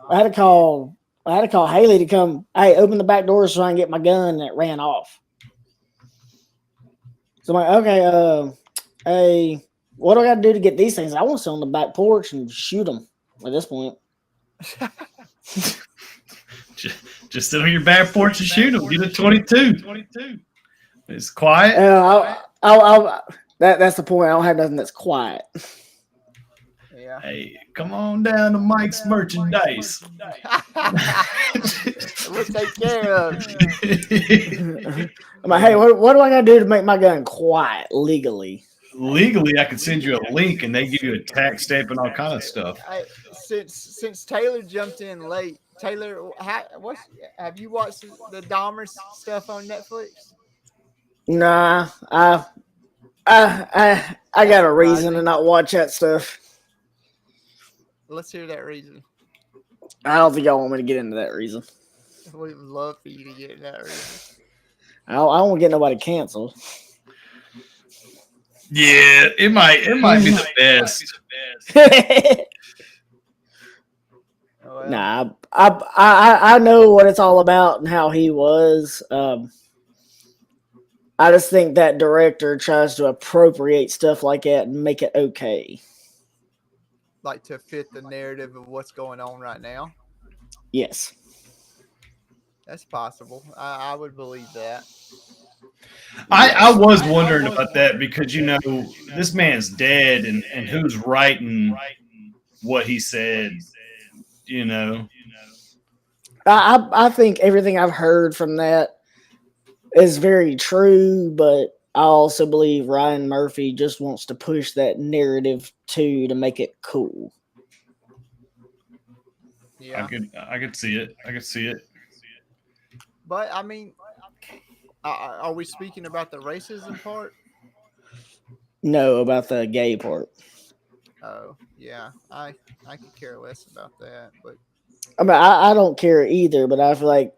D: I had to call Haley to come, hey, open the back door so I can get my gun, and it ran off. So I'm like, okay, hey, what do I got to do to get these things? I want to sit on the back porch and shoot them at this point.
A: Just sit on your back porch and shoot them. Get a 22. It's quiet.
D: That's the point. I don't have nothing that's quiet.
B: Yeah.
A: Hey, come on down to Mike's merchandise.
B: We'll take care of it.
D: I'm like, hey, what do I gotta do to make my gun quiet legally?
A: Legally, I could send you a link and they give you a tax stamp and all kind of stuff.
B: Since Taylor jumped in late, Taylor, have you watched the Dahmer stuff on Netflix?
D: Nah, I got a reason to not watch that stuff.
B: Let's hear that reason.
D: I don't think y'all want me to get into that reason.
B: We would love for you to get that reason.
D: I don't want to get nobody canceled.
A: Yeah, it might be the best.
B: Well,
D: Nah, I know what it's all about and how he was. I just think that director tries to appropriate stuff like that and make it okay.
B: like to fit the narrative of what's going on right now.
D: Yes.
B: That's possible. I would believe that.
A: I was wondering about that because, this man's dead and who's writing what he said,
D: I think everything I've heard from that is very true, but I also believe Ryan Murphy just wants to push that narrative to make it cool.
B: Yeah.
A: I could see it.
B: But I mean, are we speaking about the racism part?
D: No, about the gay part.
B: Oh, yeah. I could care less about that, but
D: I mean, I don't care either, but I feel like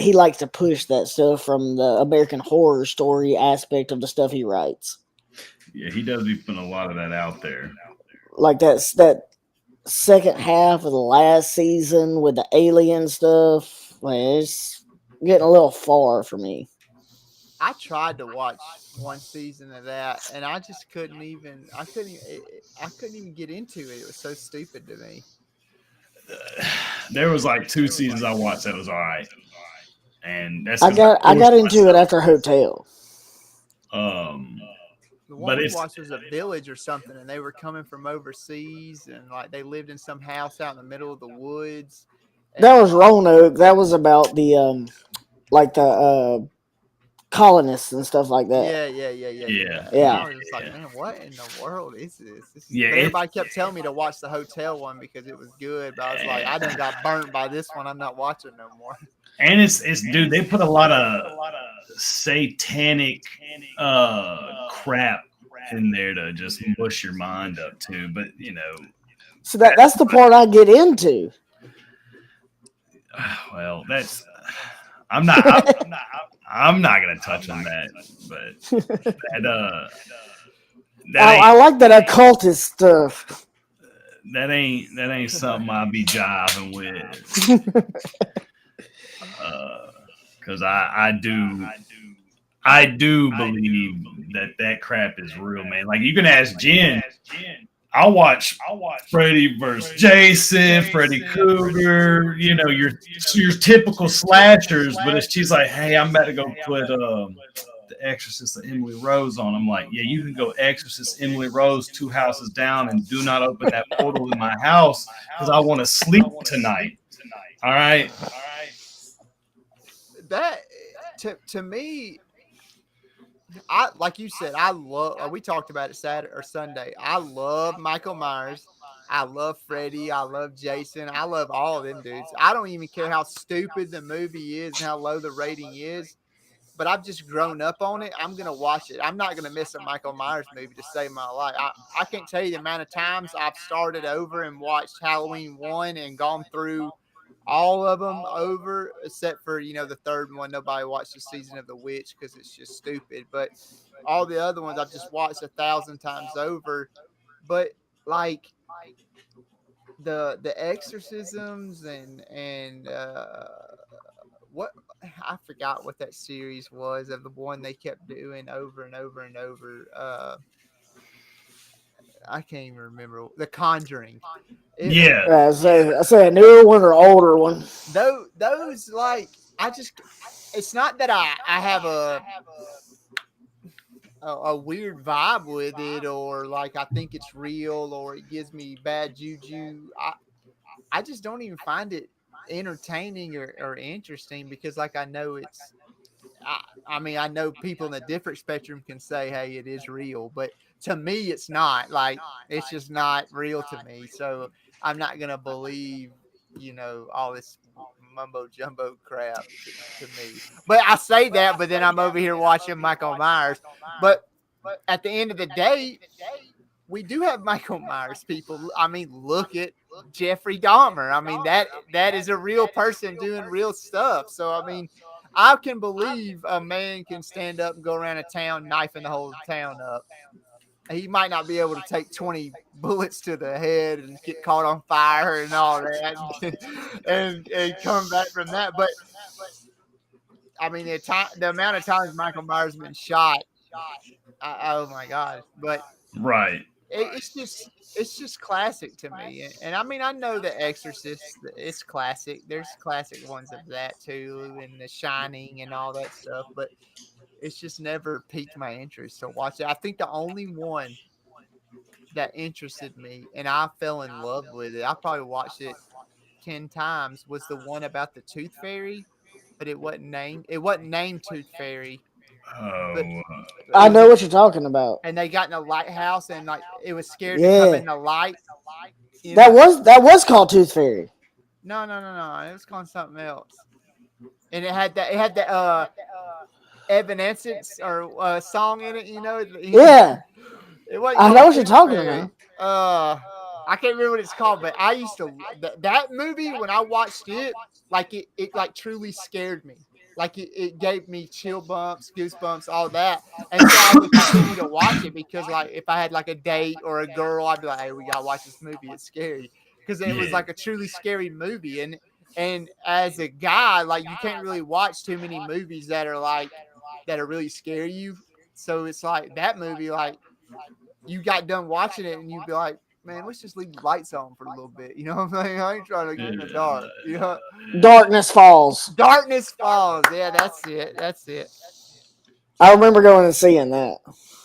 D: he likes to push that stuff from the American Horror Story aspect of the stuff he writes.
A: Yeah, he does be putting a lot of that out there.
D: Like that second half of the last season with the alien stuff, it's getting a little far for me.
B: I tried to watch one season of that, and I just couldn't even get into it. It was so stupid to me.
A: There was like 2 seasons I watched that was all right, and that's
D: I got into it after Hotel.
B: The one we watched was a village or something, and they were coming from overseas, and like they lived in some house out in the middle of the woods.
D: That was Roanoke. That was about the the colonists and stuff like that.
B: Yeah. I was just like, man, what in the world is this? Everybody kept telling me to watch the Hotel one because it was good, but I was like, I done got burnt by this one. I'm not watching no more.
A: And it's dude, they put a lot of satanic crap in there to just mush your mind up too. But
D: so that's the part I get into.
A: Well, that's I'm not gonna touch on that, but
D: I like that occultist stuff.
A: That ain't something I'll be jiving with. Because I do believe that crap is real, man. Like you can ask Jen. I'll watch Freddy versus Jason, Freddy Krueger, your typical slashers. But if she's like, hey, I'm about to go put The Exorcist of Emily Rose on, I'm like, yeah, you can go Exorcist Emily Rose 2 houses down and do not open that portal in my house because I want to sleep tonight. All right.
B: That to me, like you said, I love. We talked about it Saturday or Sunday. I love Michael Myers. I love Freddy. I love Jason. I love all of them dudes. I don't even care how stupid the movie is and how low the rating is. But I've just grown up on it. I'm gonna watch it. I'm not gonna miss a Michael Myers movie to save my life. I can't tell you the amount of times I've started over and watched Halloween 1 and gone through all of them over, except for the third one. Nobody watched the Season of the Witch because it's just stupid. But all the other ones I've just watched 1,000 times over. But like the exorcisms and what I forgot what that series was of the one they kept doing over and over and over. I can't even remember. The Conjuring.
D: I say a newer one or older one.
B: Those like it's not that I have a weird vibe with it, or like I think it's real, or it gives me bad juju. I just don't even find it entertaining or interesting because like I know it's I mean, I know people in a different spectrum can say, "Hey, it is real," but to me, it's not. Like, it's just not real to me. So I'm not gonna believe, all this mumbo jumbo crap to me. But I say that, but then I'm over here watching Michael Myers. But at the end of the day, we do have Michael Myers people. I mean, look at Jeffrey Dahmer. I mean, that is a real person doing real stuff. So I mean, I can believe a man can stand up and go around a town knifing the whole town up. He might not be able to take 20 bullets to the head and get caught on fire and all that and come back from that. But I mean, the amount of times Michael Myers has been shot, oh my God. But
A: Right.
B: it's just classic to me. And I mean, I know The Exorcist, it's classic. There's classic ones of that too, and The Shining and all that stuff. But it's just never piqued my interest to watch it. I think the only one that interested me and I fell in love with it, I probably watched it 10 times, was the one about the Tooth Fairy, but it wasn't named Tooth Fairy, but
A: Oh,
B: it
D: I
B: was
D: know what you're talking about.
B: and they got in a lighthouse and like it was scared to come
D: Yeah,
B: in the light. You know,
D: that was called Tooth Fairy.
B: no. It was called something else. And it had the Evanescence or song in it,
D: Yeah,
B: It wasn't
D: I know
B: called
D: what you're
B: Tooth
D: talking
B: Fairy.
D: about.
B: I can't remember what it's called, but I used to that movie when I watched it, like it like truly scared me. Like it gave me chill bumps, goosebumps, all that. And so I would continue to watch it because like if I had like a date or a girl, I'd be like, hey, we gotta watch this movie. It's scary. Because it was
A: yeah.
B: like a truly scary movie. And as a guy, like you can't really watch too many movies that are really scare you. So it's like that movie, like you got done watching it and you'd be like, man, let's just leave the lights on for a little bit. You know what I'm saying? I ain't trying to get in the dark.
D: Darkness Falls.
B: Darkness Falls. Yeah, that's it. That's it.
D: I remember going and seeing that.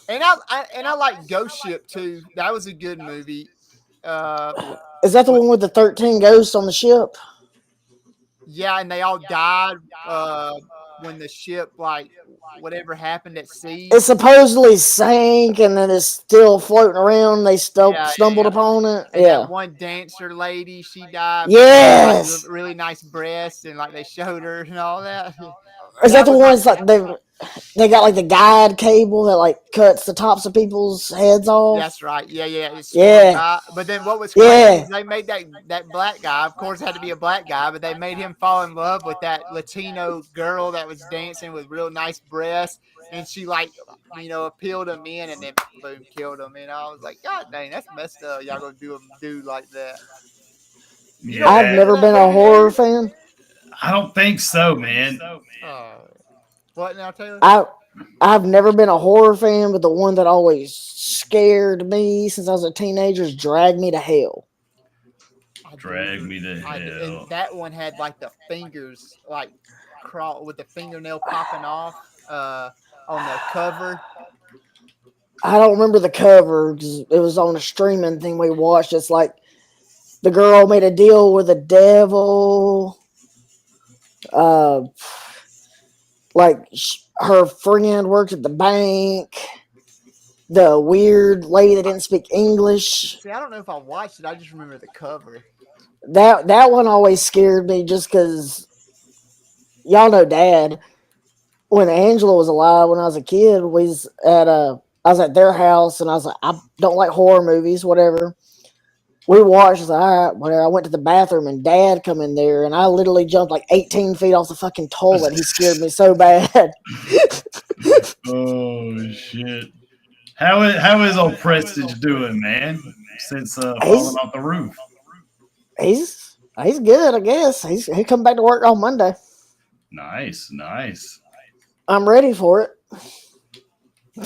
B: And I like Ghost Ship too. That was a good movie. Uh,
D: Is that the
B: but
D: one with the 13 ghosts on the ship?
B: yeah, and they all died when the ship like whatever happened at sea.
D: It supposedly sank and then it's still floating around. They
B: Yeah,
D: stumbled
B: yeah.
D: upon it.
B: And that
D: Yeah.
B: one dancer lady, she died, but she had like
D: Yes.
B: really nice breasts and like they showed her and all that.
D: Is that
B: That
D: the
B: was
D: ones like they got like the guide cable that like cuts the tops of people's heads off?
B: That's right. Yeah, yeah. It swung
D: Yeah.
B: by. But then what was crazy
D: Yeah.
B: is they made that black guy. Of course, it had to be a black guy, but they made him fall in love with that Latino girl that was dancing with real nice breasts, and she like appealed him in, and then boom, killed him. And I was like, God dang, that's messed up. Y'all gonna do a dude like that? You don't
D: I've
A: Yeah.
B: remember
D: never
B: that
D: been a
B: movie,
D: horror
B: Aaron?
D: fan.
A: I don't think so, man.
B: What now, Taylor?
D: I've never been a horror fan, but the one that always scared me since I was a teenager is Drag Me to Hell.
B: I
A: Drag
B: do.
A: me to
B: And
A: hell.
B: that one had like the fingers like crawl with the fingernail popping off on the cover.
D: I don't remember the cover because it was on a streaming thing we watched. It's like the girl made a deal with the devil. Uh, her friend worked at the bank. The weird lady that didn't speak English.
B: See, I don't know if I watched it. I just remember the cover.
D: That one always scared me just because y'all know Dad. When Angela was alive, when I was a kid, I was at their house and I was like, I don't like horror movies, whatever. We watched, I was like, all right, whatever. I went to the bathroom and Dad come in there and I literally jumped like 18 feet off the fucking toilet. He scared me so bad.
A: Oh shit! How is old Prestige doing, man? Since falling
D: He's
A: off the roof.
D: he's good, I guess. He come back to work on Monday.
A: Nice, nice.
D: I'm ready for it.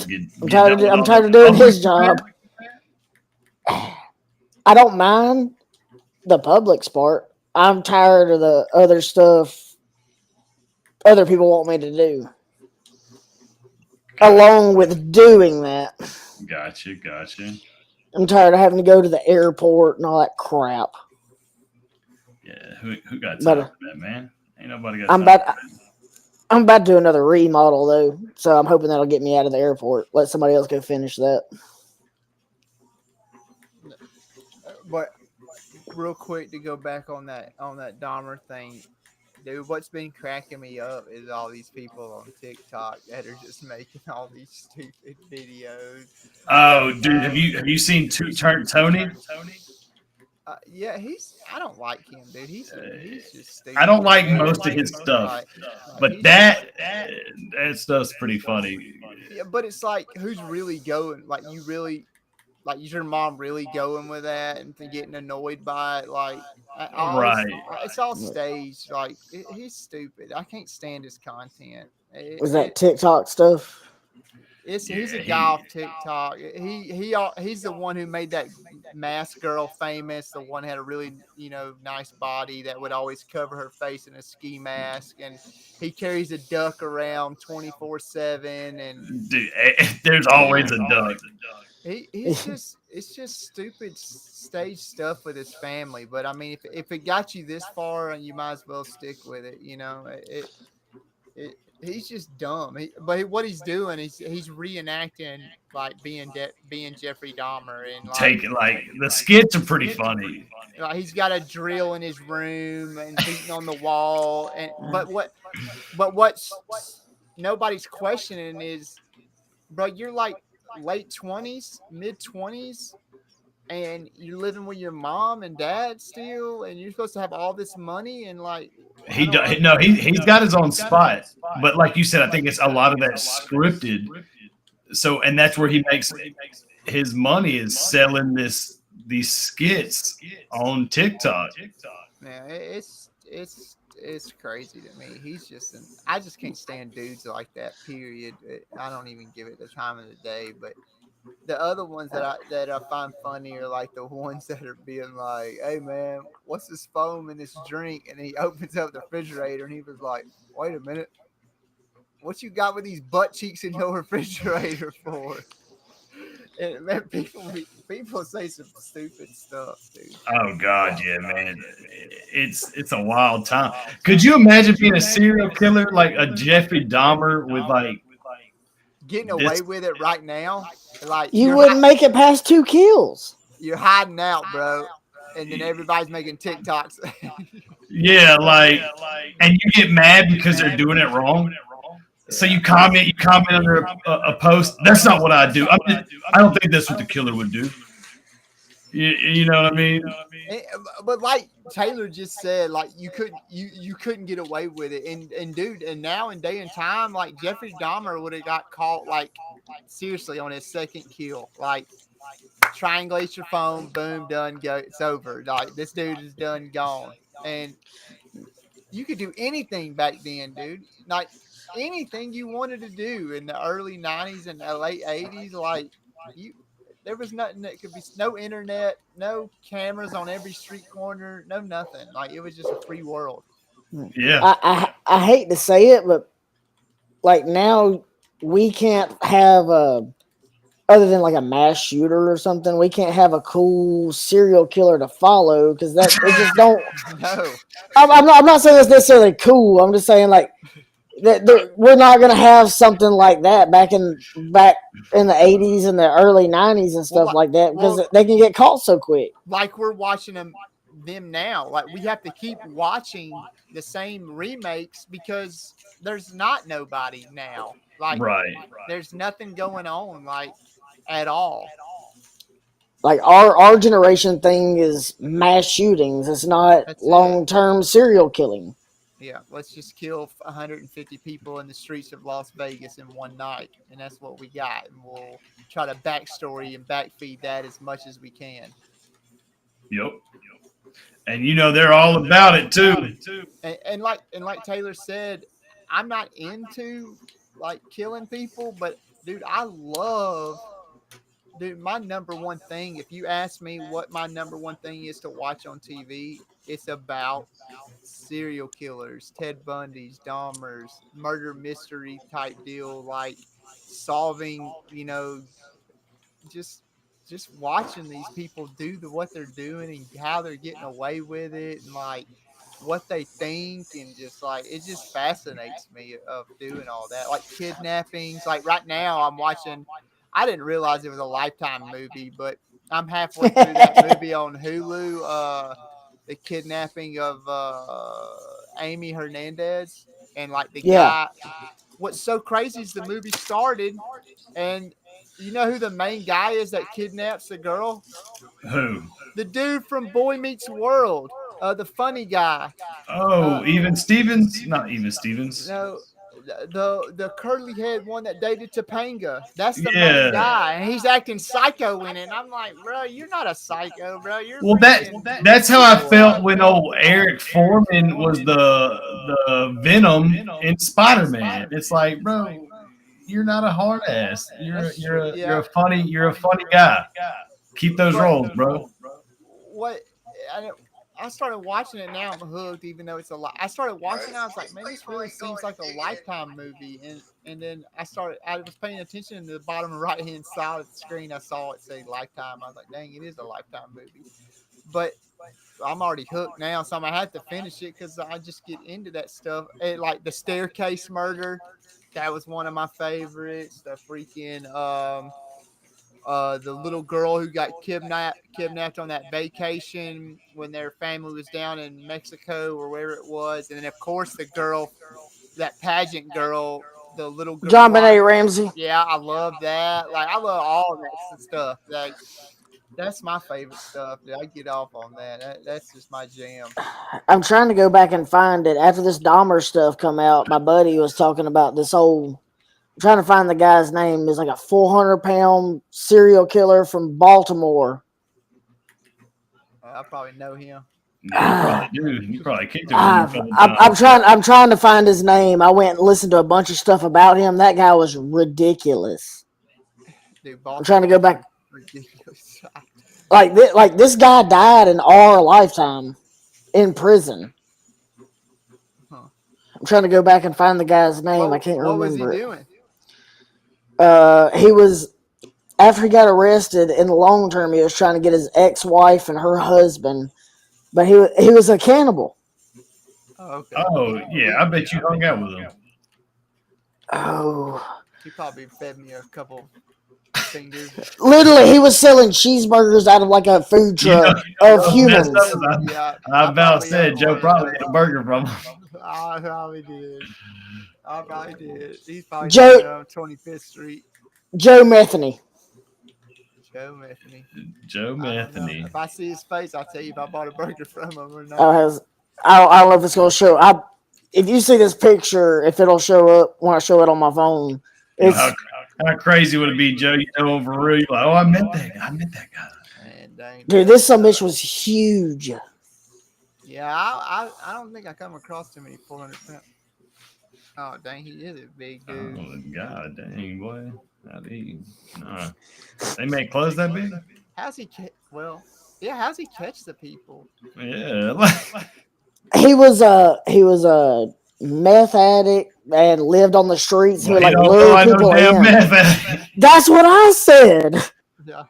A: Get
D: I'm
A: done with all
D: tired
A: the
D: of doing
A: public
D: his job. I don't mind the public's part. I'm tired of the other stuff other people want me to do. along with doing that.
A: Gotcha.
D: I'm tired of having to go to the airport and all that crap.
A: Yeah, who got time
D: But
A: for that, man? Ain't nobody got
D: I'm
A: time.
D: about I'm about to do another remodel though, so I'm hoping that'll get me out of the airport. Let somebody else go finish that.
B: But real quick to go back on that Dahmer thing, dude. What's been cracking me up is all these people on TikTok that are just making all these stupid videos.
A: Oh, dude, have you seen Two Turn Tony?
B: Yeah, I don't like him, dude. He's just stupid.
A: I don't like most of his stuff, but that stuff's pretty funny.
B: Yeah, but it's like, who's really going? Like, you really, like, is your mom really going with that and getting annoyed by it? Like,
A: Right.
B: it's all staged. Like, he's stupid. I can't stand his content.
D: Was that TikTok stuff?
B: He's a guy off TikTok. He's the one who made that mask girl famous. The one had a really nice body that would always cover her face in a ski mask, and he carries a duck around 24/7. And
A: Dude, there's always a duck.
B: It's just stupid stage stuff with his family. But I mean, if it got you this far, you might as well stick with it. He's just dumb. But what he's doing is he's reenacting like being Jeffrey Dahmer, and like
A: The skits are pretty funny.
B: Like, he's got a drill in his room and beating on the wall, but what's nobody's questioning is, bro, you're like late 20s, mid 20s, and you're living with your mom and dad still, and you're supposed to have all this money, and like
A: he's got his own spot, but like you said, I think it's a lot of that scripted. So, and that's where he makes his money, is selling these skits on TikTok.
B: Yeah, it's crazy to me. I just can't stand dudes like that. Period. I don't even give it the time of the day. But the other ones that I find funny are like the ones that are being like, "Hey man, what's this foam in this drink?" And he opens up the refrigerator and he was like, "Wait a minute, what you got with these butt cheeks in your refrigerator for?" And man, people say some stupid stuff, dude.
A: Oh God, yeah, man, it's a wild time. Could you imagine being a serial killer like a Jeffrey Dahmer with like
B: getting away with it right now? Like,
D: you wouldn't make it past 2 kills.
B: You're hiding out, bro, and then everybody's making TikToks.
A: Yeah, and you get mad because they're doing it wrong. So you comment under a post. That's not what I do. I don't think that's what the killer would do. You know what I mean?
B: But like Taylor just said, like you couldn't get away with it. And dude, and now in day and time, like Jeffrey Dahmer would have got caught like seriously on his second kill. Like, triangulate your phone, boom, done, go, it's over. Like, this dude is done, gone. And you could do anything back then, dude. Like, anything you wanted to do in the early 90s and the late 80s, like, there was nothing that could be, no internet, no cameras on every street corner, no nothing. Like, it was just a free world.
A: Yeah.
D: I hate to say it, but like now we can't have other than like a mass shooter or something, we can't have a cool serial killer to follow because that they just don't.
B: No,
D: I'm not saying it's necessarily cool. I'm just saying like that we're not gonna have something like that back in the 80s and the early 90s and stuff like that because they can get caught so quick.
B: Like, we're watching them now. Like, we have to keep watching the same remakes because there's not nobody now. Like,
A: Right.
B: There's nothing going on, like, at all.
D: Like our generation thing is mass shootings. It's not long-term serial killing.
B: Yeah, let's just kill 150 people in the streets of Las Vegas in one night, and that's what we got. And we'll try to backstory and backfeed that as much as we can.
A: Yep. And they're all about it too.
B: And like Taylor said, I'm not into like killing people, but dude, my number one thing, if you ask me what my number one thing is to watch on TV, it's about serial killers, Ted Bundy's, Dahmer's, murder mystery type deal, like solving, just watching these people do what they're doing and how they're getting away with it and like what they think and just like it just fascinates me of doing all that. Like kidnappings. Like right now I'm watching, I didn't realize it was a Lifetime movie, but I'm halfway through that movie on Hulu, the kidnapping of Amy Hernandez. And like the
D: Yeah.
B: guy, what's so crazy is the movie started and you know who the main guy is that kidnaps the girl?
A: Who?
B: The dude from Boy Meets World, the funny guy.
A: Oh, Even Stevens? Not Even Stevens.
B: No, the curly head one that dated Topanga. That's the
A: Yeah.
B: main guy, and he's acting psycho in it. And I'm like, bro, you're not a psycho, bro. You're
A: Well, that's how I felt when old Eric Foreman was the Venom in Spider-Man. It's like, bro, you're not a hard ass. You're a funny guy. Keep those roles, bro.
B: What I started watching it now. I'm hooked, even though it's a lot. I started watching it. I was like, man, this really seems like a Lifetime movie. And then I was paying attention to the bottom right hand side of the screen. I saw it say Lifetime. I was like, dang, it is a Lifetime movie. But I'm already hooked now, so I'm gonna have to finish it because I just get into that stuff. Like the staircase murder, that was one of my favorites. The freaking the little girl who got kidnapped on that vacation when their family was down in Mexico or wherever it was, and then of course the girl, that pageant girl, the little girl.
D: John Benet Ramsey.
B: Yeah, I love that. Like I love all that stuff. Like that's my favorite stuff. I get off on that. That's just my jam.
D: I'm trying to go back and find it. After this Dahmer stuff come out, my buddy was talking about this whole. I'm trying to find the guy's name. He's like a 400-pound serial killer from Baltimore.
B: I probably know him.
A: Yeah, you probably do. You probably kicked him.
D: I'm trying to find his name. I went and listened to a bunch of stuff about him. That guy was ridiculous.
B: Dude,
D: I'm trying to go back.
B: Ridiculous.
D: Like this guy died in our lifetime in prison.
B: Huh.
D: I'm trying to go back and find the guy's name. I can't remember.
B: What was he doing?
D: He was, after he got arrested in the long term, he was trying to get his ex-wife and her husband, but he was a cannibal.
B: Oh, okay.
A: Oh yeah, I bet you hung out with him.
D: Oh,
B: He probably fed me a couple fingers.
D: literally, he was selling cheeseburgers out of like a food truck of humans.
B: Yeah,
A: I about said Joe probably ate a burger from him.
B: I probably did. He's probably
D: Joe-
B: down on 25th Street.
D: Joe Metheny.
B: Joe Metheny.
A: Joe
B: I don't know.
A: Metheny.
B: If I see his face, I'll tell you if I bought a burger from him or not.
D: I don't know if it's gonna show. If you see this picture, if it'll show up when I show it on my phone, it's
A: How crazy would it be, Joe? You know, over real, you're like, oh, I met that guy.
B: Man, dang.
D: dude. This some bitch was huge.
B: Yeah, I don't think I come across too many 400 pounds. Oh, dang, he is a big dude.
A: Oh, God dang, boy. They make clothes that big?
B: How's he how's he catch the people?
A: Yeah.
D: He was a meth addict and lived on the streets. He would like lure people in. That's what I said.
B: Yeah.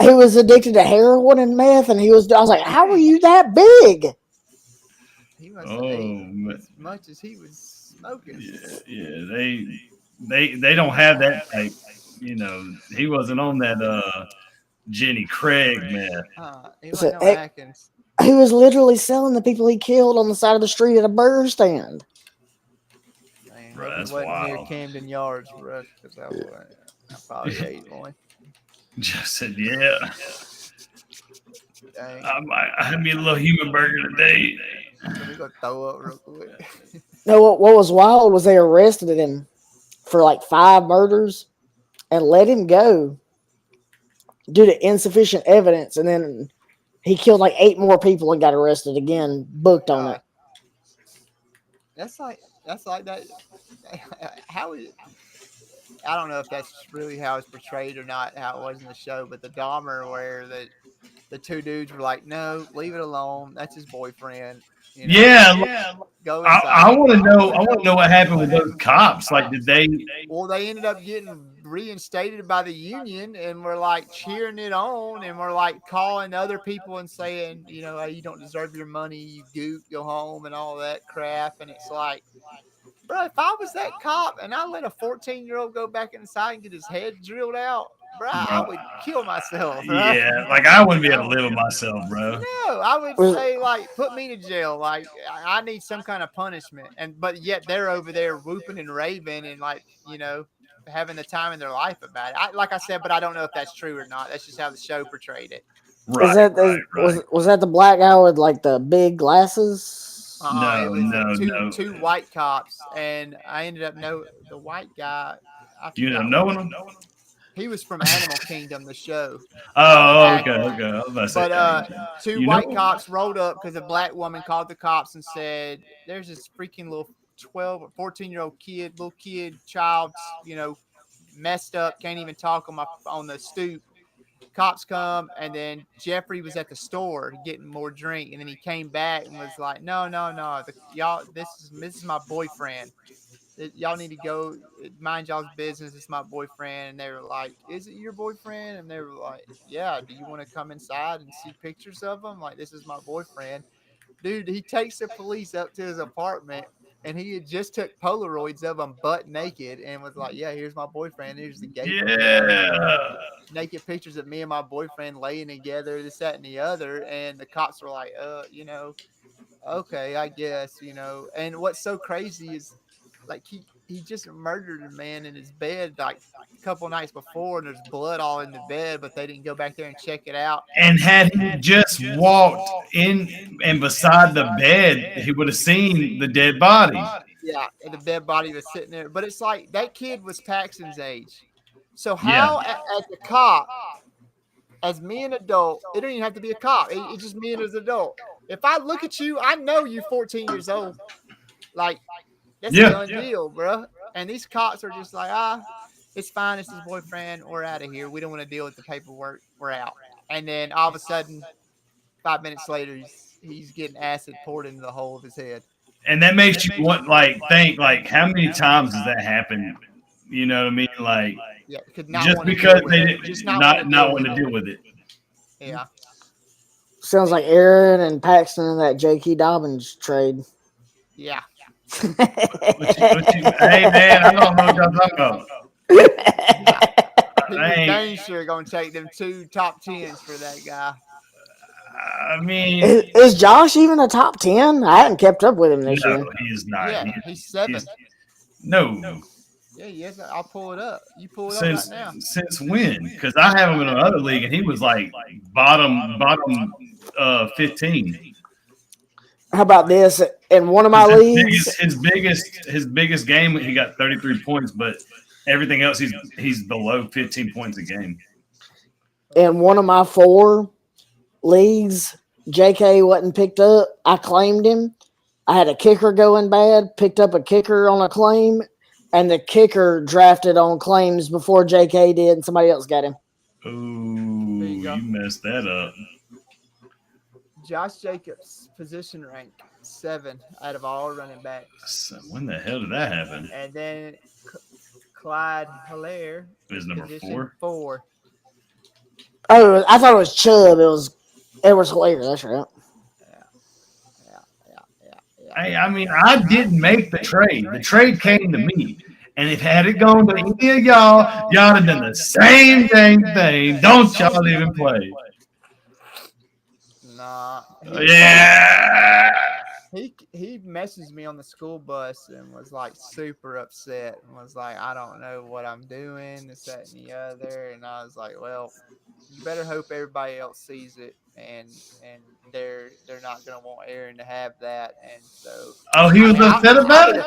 D: He was addicted to heroin and meth, and I was like, how are you that big?
B: He must have ate as much as he was smoking.
A: Yeah. They don't have that type. You know, he wasn't on that Jenny Craig meth.
B: He wasn't no Atkins.
D: He was literally selling the people he killed on the side of the street at a burger stand.
B: Man,
A: Bro, that's
B: wasn't
A: wild.
B: near Camden Yards, bro. Because I probably ate one.
A: Just said, yeah.
B: Dang.
A: I had me a little human burger today.
B: Let me go throw up real quick.
D: No, what was wild was they arrested him for like 5 murders and let him go due to insufficient evidence, and then he killed like 8 more people and got arrested again, booked on it.
B: That's like that. How is? I don't know if that's really how it's portrayed or not, how it was in the show, but the Dahmer where the two dudes were like, "No, leave it alone. That's his boyfriend." You know,
A: Yeah,
B: go
A: I
B: inside.
A: want to know. I want to know what happened with those cops. Like, did they?
B: Well, they ended up getting reinstated by the union and were like cheering it on and were like calling other people and saying, you know, hey, you don't deserve your money, you goot, go home and all that crap. And it's like, bro, if I was that cop and I let a 14-year-old go back inside and get his head drilled out, bro, I would kill myself. Right?
A: Yeah, like I wouldn't be able to live with myself, bro.
B: No, I would say like put me to jail. Like I need some kind of punishment. And but yet they're over there whooping and raving and like, you know, having the time in their life about it. Like I said, but I don't know if that's true or not. That's just how the show portrayed it.
A: Right,
D: Was that the black guy with like the big glasses?
B: It was two white cops, and I ended up the white guy.
A: Do you end up knowing him?
B: He was from Animal Kingdom, the show.
A: Oh, okay. I was about to say,
B: But two white cops rolled up because a black woman called the cops and said, "There's this freaking little 12 or 14-year-old child, you know, messed up, can't even talk on the stoop." Cops come, and then Jeffrey was at the store getting more drink, and then he came back and was like, "No, y'all, this is my boyfriend. Y'all need to go mind y'all's business. It's my boyfriend." And they were like, "Is it your boyfriend?" And they were like, "Yeah. Do you want to come inside and see pictures of him? Like, this is my boyfriend." Dude, he takes the police up to his apartment, and he had just took Polaroids of him butt naked and was like, "Yeah, here's my boyfriend. Here's the gay naked pictures of me and my boyfriend laying together, this, that, and the other." And the cops were like, you know, okay, I guess, you know." And what's so crazy is like he just murdered a man in his bed like a couple nights before, and there's blood all in the bed, but they didn't go back there and check it out.
A: And had he just walked in and beside the bed, he would have seen the dead body.
B: Yeah, and the dead body was sitting there. But it's like that kid was Paxton's age. So how, as a cop, as me an adult, it don't even have to be a cop. It's just me as an adult. If I look at you, I know you're 14 years old. Like, that's a done deal, bro. And these cops are just like, it's fine. It's his boyfriend. We're out of here. We don't want to deal with the paperwork. We're out. And then all of a sudden, 5 minutes later, he's getting acid poured into the hole of his head.
A: And that makes you want think how many times does that happen? You know what I mean? Like,
B: yeah,
A: just because they didn't not want to deal with it.
B: Yeah.
D: Sounds like Aaron and Paxton in that J.K. Dobbins trade.
B: Yeah.
A: Hey man, I don't know what y'all talking about.
B: They ain't sure gonna take them 2 top 10s for that guy.
A: I mean,
D: is Josh even a top 10? I haven't kept up with him this year.
A: No, he is not.
B: Yeah, he's 7.
A: No.
B: Yeah, yes. I'll pull it up. You pull it
A: up
B: right now.
A: Since when? Because I have him in another league, and he was like bottom 15.
D: How about this? In one of my leagues,
A: his biggest game, he got 33 points, but everything else, he's below 15 points a game.
D: In one of my 4 leagues, JK wasn't picked up. I claimed him. I had a kicker going bad, picked up a kicker on a claim, and the kicker drafted on claims before JK did, and somebody else got him.
A: Ooh, you messed that up.
B: Josh Jacobs, position rank 7 out of all running backs.
A: So when the hell did that happen?
B: And then Clyde Hilaire
A: is number 4.
B: 4.
D: Oh, I thought it was Chubb. It was Edwards Hilaire. That's right.
B: Yeah.
A: Hey, I mean, I didn't make the trade. The trade came to me. And if had it gone to any of y'all have done the same dang thing. Don't y'all even play.
B: Nah.
A: Yeah.
B: He messaged me on the school bus and was like super upset and was like, "I don't know what I'm doing, this, that, and the other." And I was like, "Well, you better hope everybody else sees it, and they're not gonna want Aaron to have that." And so,
A: he was upset about it.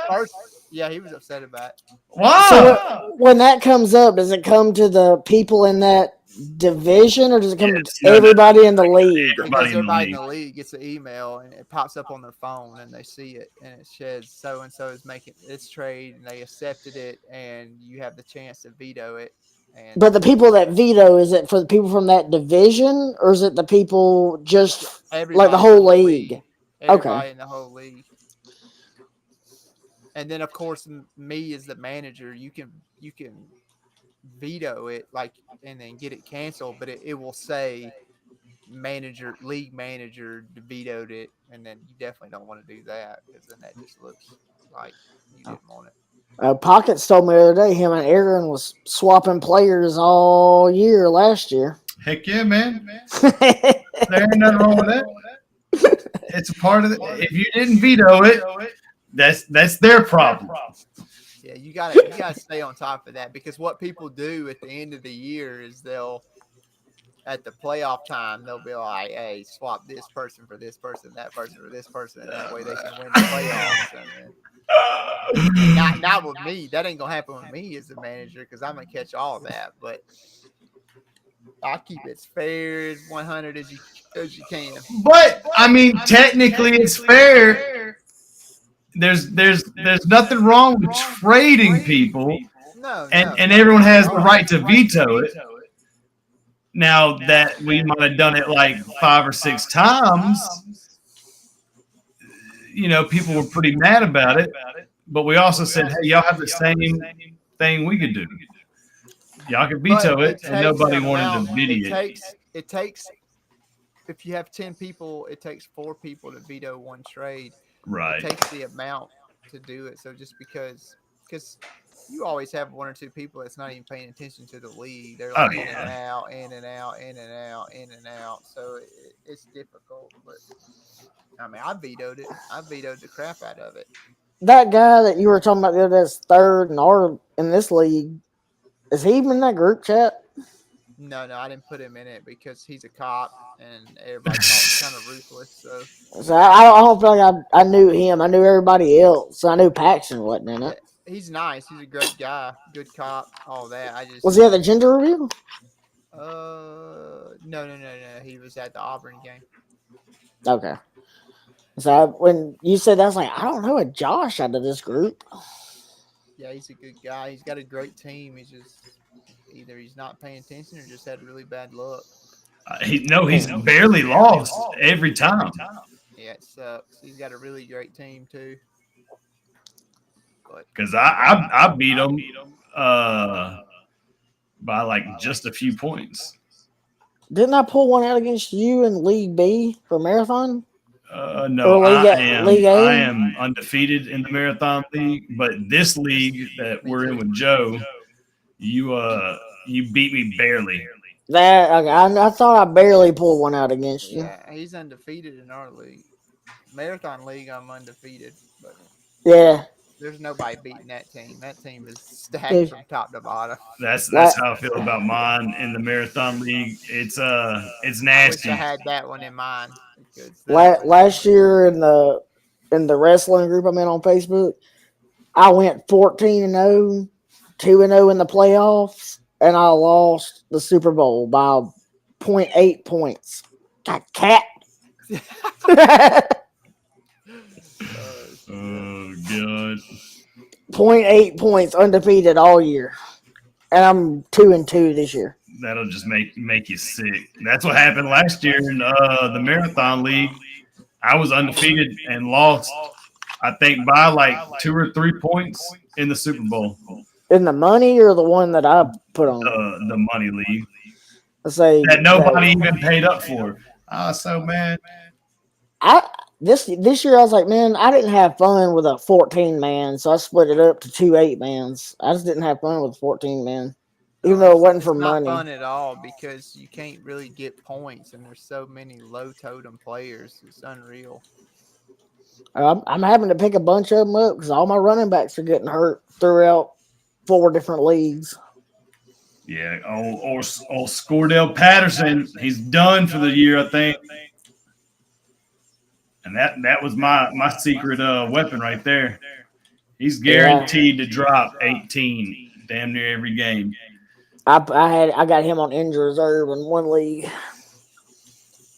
B: Yeah, he was upset about it.
A: Wow.
D: So when that comes up, does it come to the people in that division, or does it come to everybody in the league?
B: Everybody in the league gets an email, and it pops up on their phone, and they see it, and it says so and so is making this trade, and they accepted it, and you have the chance to veto it. And
D: But the people that veto, is it for the people from that division, or is it the people just like the
B: everybody
D: whole
B: in
D: league?
B: everybody in the whole league. And then of course me as the manager, you can veto it and then get it canceled, but it will say league manager vetoed it, and then you definitely don't want to do that because then that just looks like you didn't want it.
D: Pockets told me the other day him and Aaron was swapping players all year last year.
A: Heck yeah, man. There ain't nothing wrong with that. It's a part of it. If you didn't veto it, that's their problem.
B: Yeah, you gotta stay on top of that, because what people do at the end of the year is at the playoff time, they'll be like, hey, swap this person for this person, that person for this person, and that way they can win the playoffs. And not with me. That ain't gonna happen with me as the manager, because I'm gonna catch all of that. But I'll keep it as fair as 100 as you can.
A: But I mean, technically, it's fair. There's nothing wrong with trading people, and everyone has the right to veto it. Now that we might have done it like 5 or 6 times, people were pretty mad about it. But we also said, hey, y'all have the same thing we could do. Y'all can veto it, and nobody wanted to veto it.
B: It takes, if you have 10 people, it takes 4 people to veto one trade.
A: Right.
B: It takes the amount to do it. So just because you always have 1 or 2 people that's not even paying attention to the league. They're like in and out, in and out, in and out, in and out. So it's difficult. But I mean, I vetoed it. I vetoed the crap out of it.
D: That guy that you were talking about the other day is third in this league. Is he even in that group chat?
B: No, I didn't put him in it because he's a cop and everybody calls him kind of ruthless. So
D: I don't feel like I knew him. I knew everybody else. So I knew Paxton wasn't in it.
B: He's nice. He's a great guy, good cop, all that.
D: Was he at the gender review?
B: No. He was at the Auburn game.
D: Okay. So when you said that, I was like, I don't know a Josh out of this group.
B: Yeah, he's a good guy. He's got a great team. He's just either he's not paying attention or just had really bad luck.
A: He's barely lost every time.
B: Yeah, it sucks. He's got a really great team too.
A: Because I beat him by like just a few points.
D: Didn't I pull one out against you in League B for Marathon?
A: No, I am undefeated in the Marathon League, but this league that we're in with Joe, you beat me barely.
D: I thought I barely pulled one out against you.
B: Yeah, he's undefeated in our league. Marathon League, I'm undefeated, but
D: yeah,
B: there's nobody beating that team. That team is stacked from top to bottom.
A: That's how I feel about mine in the Marathon League. It's nasty.
B: I wish I had that one in mind.
D: Last year in the wrestling group I'm in on Facebook, I went 14-0, 2-0 in the playoffs, and I lost the Super Bowl by 0.8 points. God, cat.
A: Oh God.
D: 0.8 points undefeated all year. And I'm 2-2 this year.
A: That'll just make you sick. That's what happened last year in the Marathon League. I was undefeated and lost, I think, by like 2 or 3 points in the Super Bowl.
D: In the money or the one that I put on?
A: The money league.
D: Let's say
A: that nobody even paid up for. I was so mad.
D: This year I was like, man, I didn't have fun with a 14-man, so I split it up to 2 8-mans. I just didn't have fun with 14-man. Even though it wasn't for money.
B: It's not fun at all because you can't really get points, and there's so many low totem players. It's unreal.
D: I'm having to pick a bunch of them up because all my running backs are getting hurt throughout 4 different leagues.
A: Yeah, old Scordell Patterson, he's done for the year, I think. And that was my secret weapon right there. He's guaranteed to drop 18 damn near every game.
D: I got him on injury reserve in one league.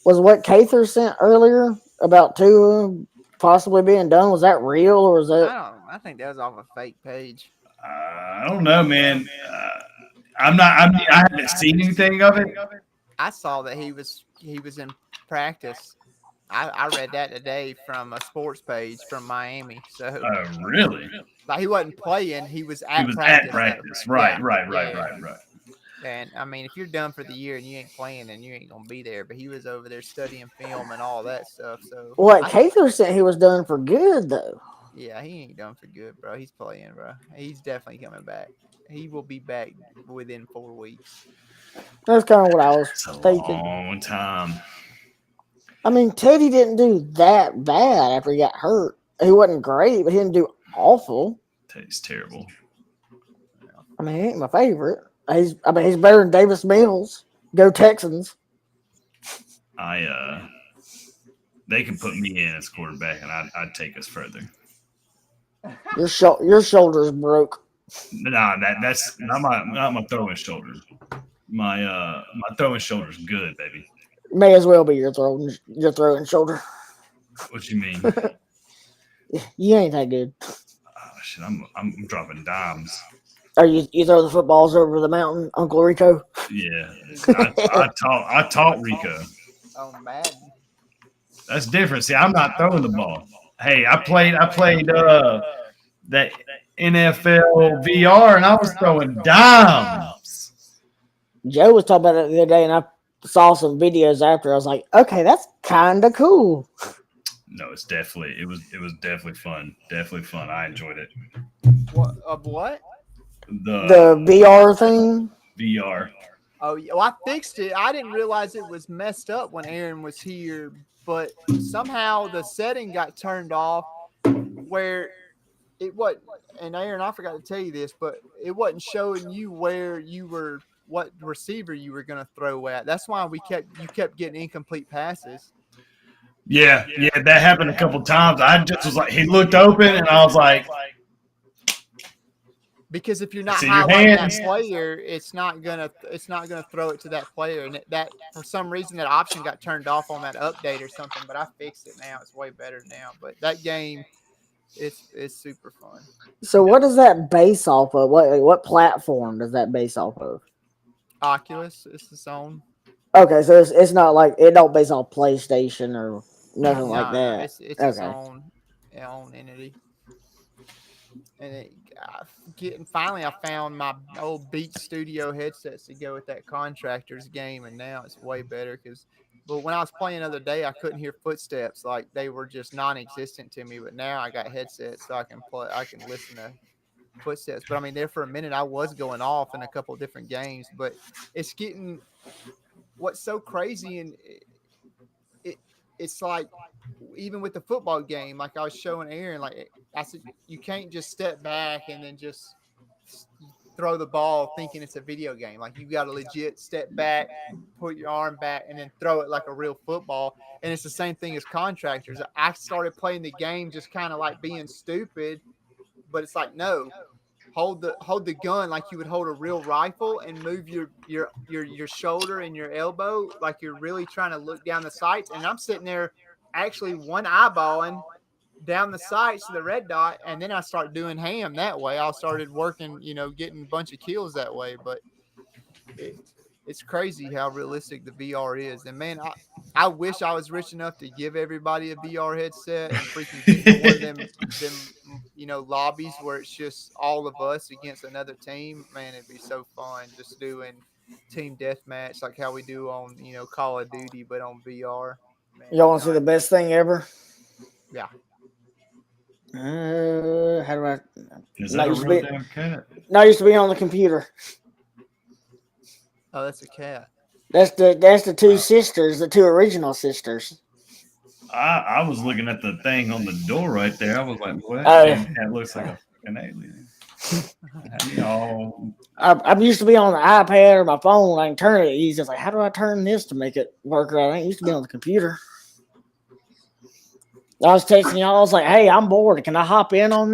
D: Was what Cather sent earlier about Tua possibly being done, was that real or was that?
B: I think that was off a fake page.
A: I don't know, man. I mean, I haven't seen anything of it.
B: I saw that he was in practice. I read that today from a sports page from Miami. So
A: Really?
B: like he wasn't playing, he was
A: He
B: at
A: was
B: practice.
A: at practice.
B: though.
A: Right,
B: Yeah,
A: right.
B: yeah. And I mean, if you're done for the year and you ain't playing, then you ain't gonna be there. But he was over there studying film and all that stuff. So
D: What Cather said he was done for good though.
B: yeah, he ain't done for good, bro. He's playing, bro. He's definitely coming back. He will be back within 4 weeks.
D: That's kind of what I was
A: It's a
D: thinking.
A: long time.
D: I mean, Teddy didn't do that bad after he got hurt. He wasn't great, but he didn't do awful.
A: Tastes terrible.
D: I mean, he ain't my favorite. He's better than Davis Mills. Go Texans.
A: They can put me in as quarterback, and I'd take us further.
D: Your shoulder's broke.
A: Nah, that's not my throwing shoulder. My throwing shoulder's good, baby.
D: May as well be your throwing shoulder.
A: What you mean?
D: You ain't that good.
A: Oh, shit, I'm dropping dimes.
D: Are you throw the footballs over the mountain, Uncle Rico?
A: Yeah, I taught Rico.
B: Oh, Madden.
A: That's different. See, I'm not throwing the ball. Hey, I played that NFL VR, and I was throwing dimes.
D: Joe was talking about it the other day, and I saw some videos after. I was like, okay, that's kind of cool.
A: No, it was definitely fun. Definitely fun. I enjoyed it.
B: What?
A: The
D: VR thing.
A: VR.
B: Oh, yeah. Well, I fixed it. I didn't realize it was messed up when Aaron was here, but somehow the setting got turned off where it wasn't. And Aaron, I forgot to tell you this, but it wasn't showing you where you were, what receiver you were going to throw at. That's why you kept getting incomplete passes.
A: Yeah, that happened a couple times. I just was like, he looked open, and I was like,
B: because if you're not
A: See your
B: highlighting that
A: hands.
B: player, it's not gonna throw it to that player, and that for some reason that option got turned off on that update or something. But I fixed it now; it's way better now. But that game, it's super fun.
D: So what does that base off of? What platform does that base off of?
B: Oculus is its own.
D: Okay, so it's not like it don't base off PlayStation or nothing like that.
B: It's its own entity. And finally, I found my old Beat Studio headsets to go with that Contractors game, and now it's way better but when I was playing the other day, I couldn't hear footsteps, like they were just non-existent to me. But now I got headsets, so I can listen to footsteps. But I mean, there for a minute, I was going off in a couple of different games, but it's getting what's so crazy, and it's like even with the football game, like I was showing Aaron, like I said, you can't just step back and then just throw the ball thinking it's a video game. Like you got to legit step back, put your arm back, and then throw it like a real football. And it's the same thing as Contractors. I started playing the game just kind of like being stupid, but it's like, no, hold the gun like you would hold a real rifle, and move your shoulder and your elbow like you're really trying to look down the sights. And I'm sitting there actually one eyeballing down the sights to the red dot, and then I started doing ham that way. I started working, getting a bunch of kills that way. But it's crazy how realistic the VR is. And man, I wish I was rich enough to give everybody a VR headset and freaking get one of them lobbies where it's just all of us against another team. Man, it'd be so fun just doing team deathmatch like how we do on Call of Duty, but on VR. Man,
D: Y'all want to see the best thing ever?
B: Yeah.
D: How do I?
A: Is that a real damn cat?
D: No, I used to be on the computer.
B: Oh, that's a cat.
D: That's the two sisters, the two original sisters.
A: I was looking at the thing on the door right there. I was like, what? That looks like a fucking alien.
D: I'm used to be on the iPad or my phone. I can turn it easy. It's like, how do I turn this to make it work right? I ain't used to be on the computer. I was texting y'all. I was like, hey, I'm bored. Can I hop in on this?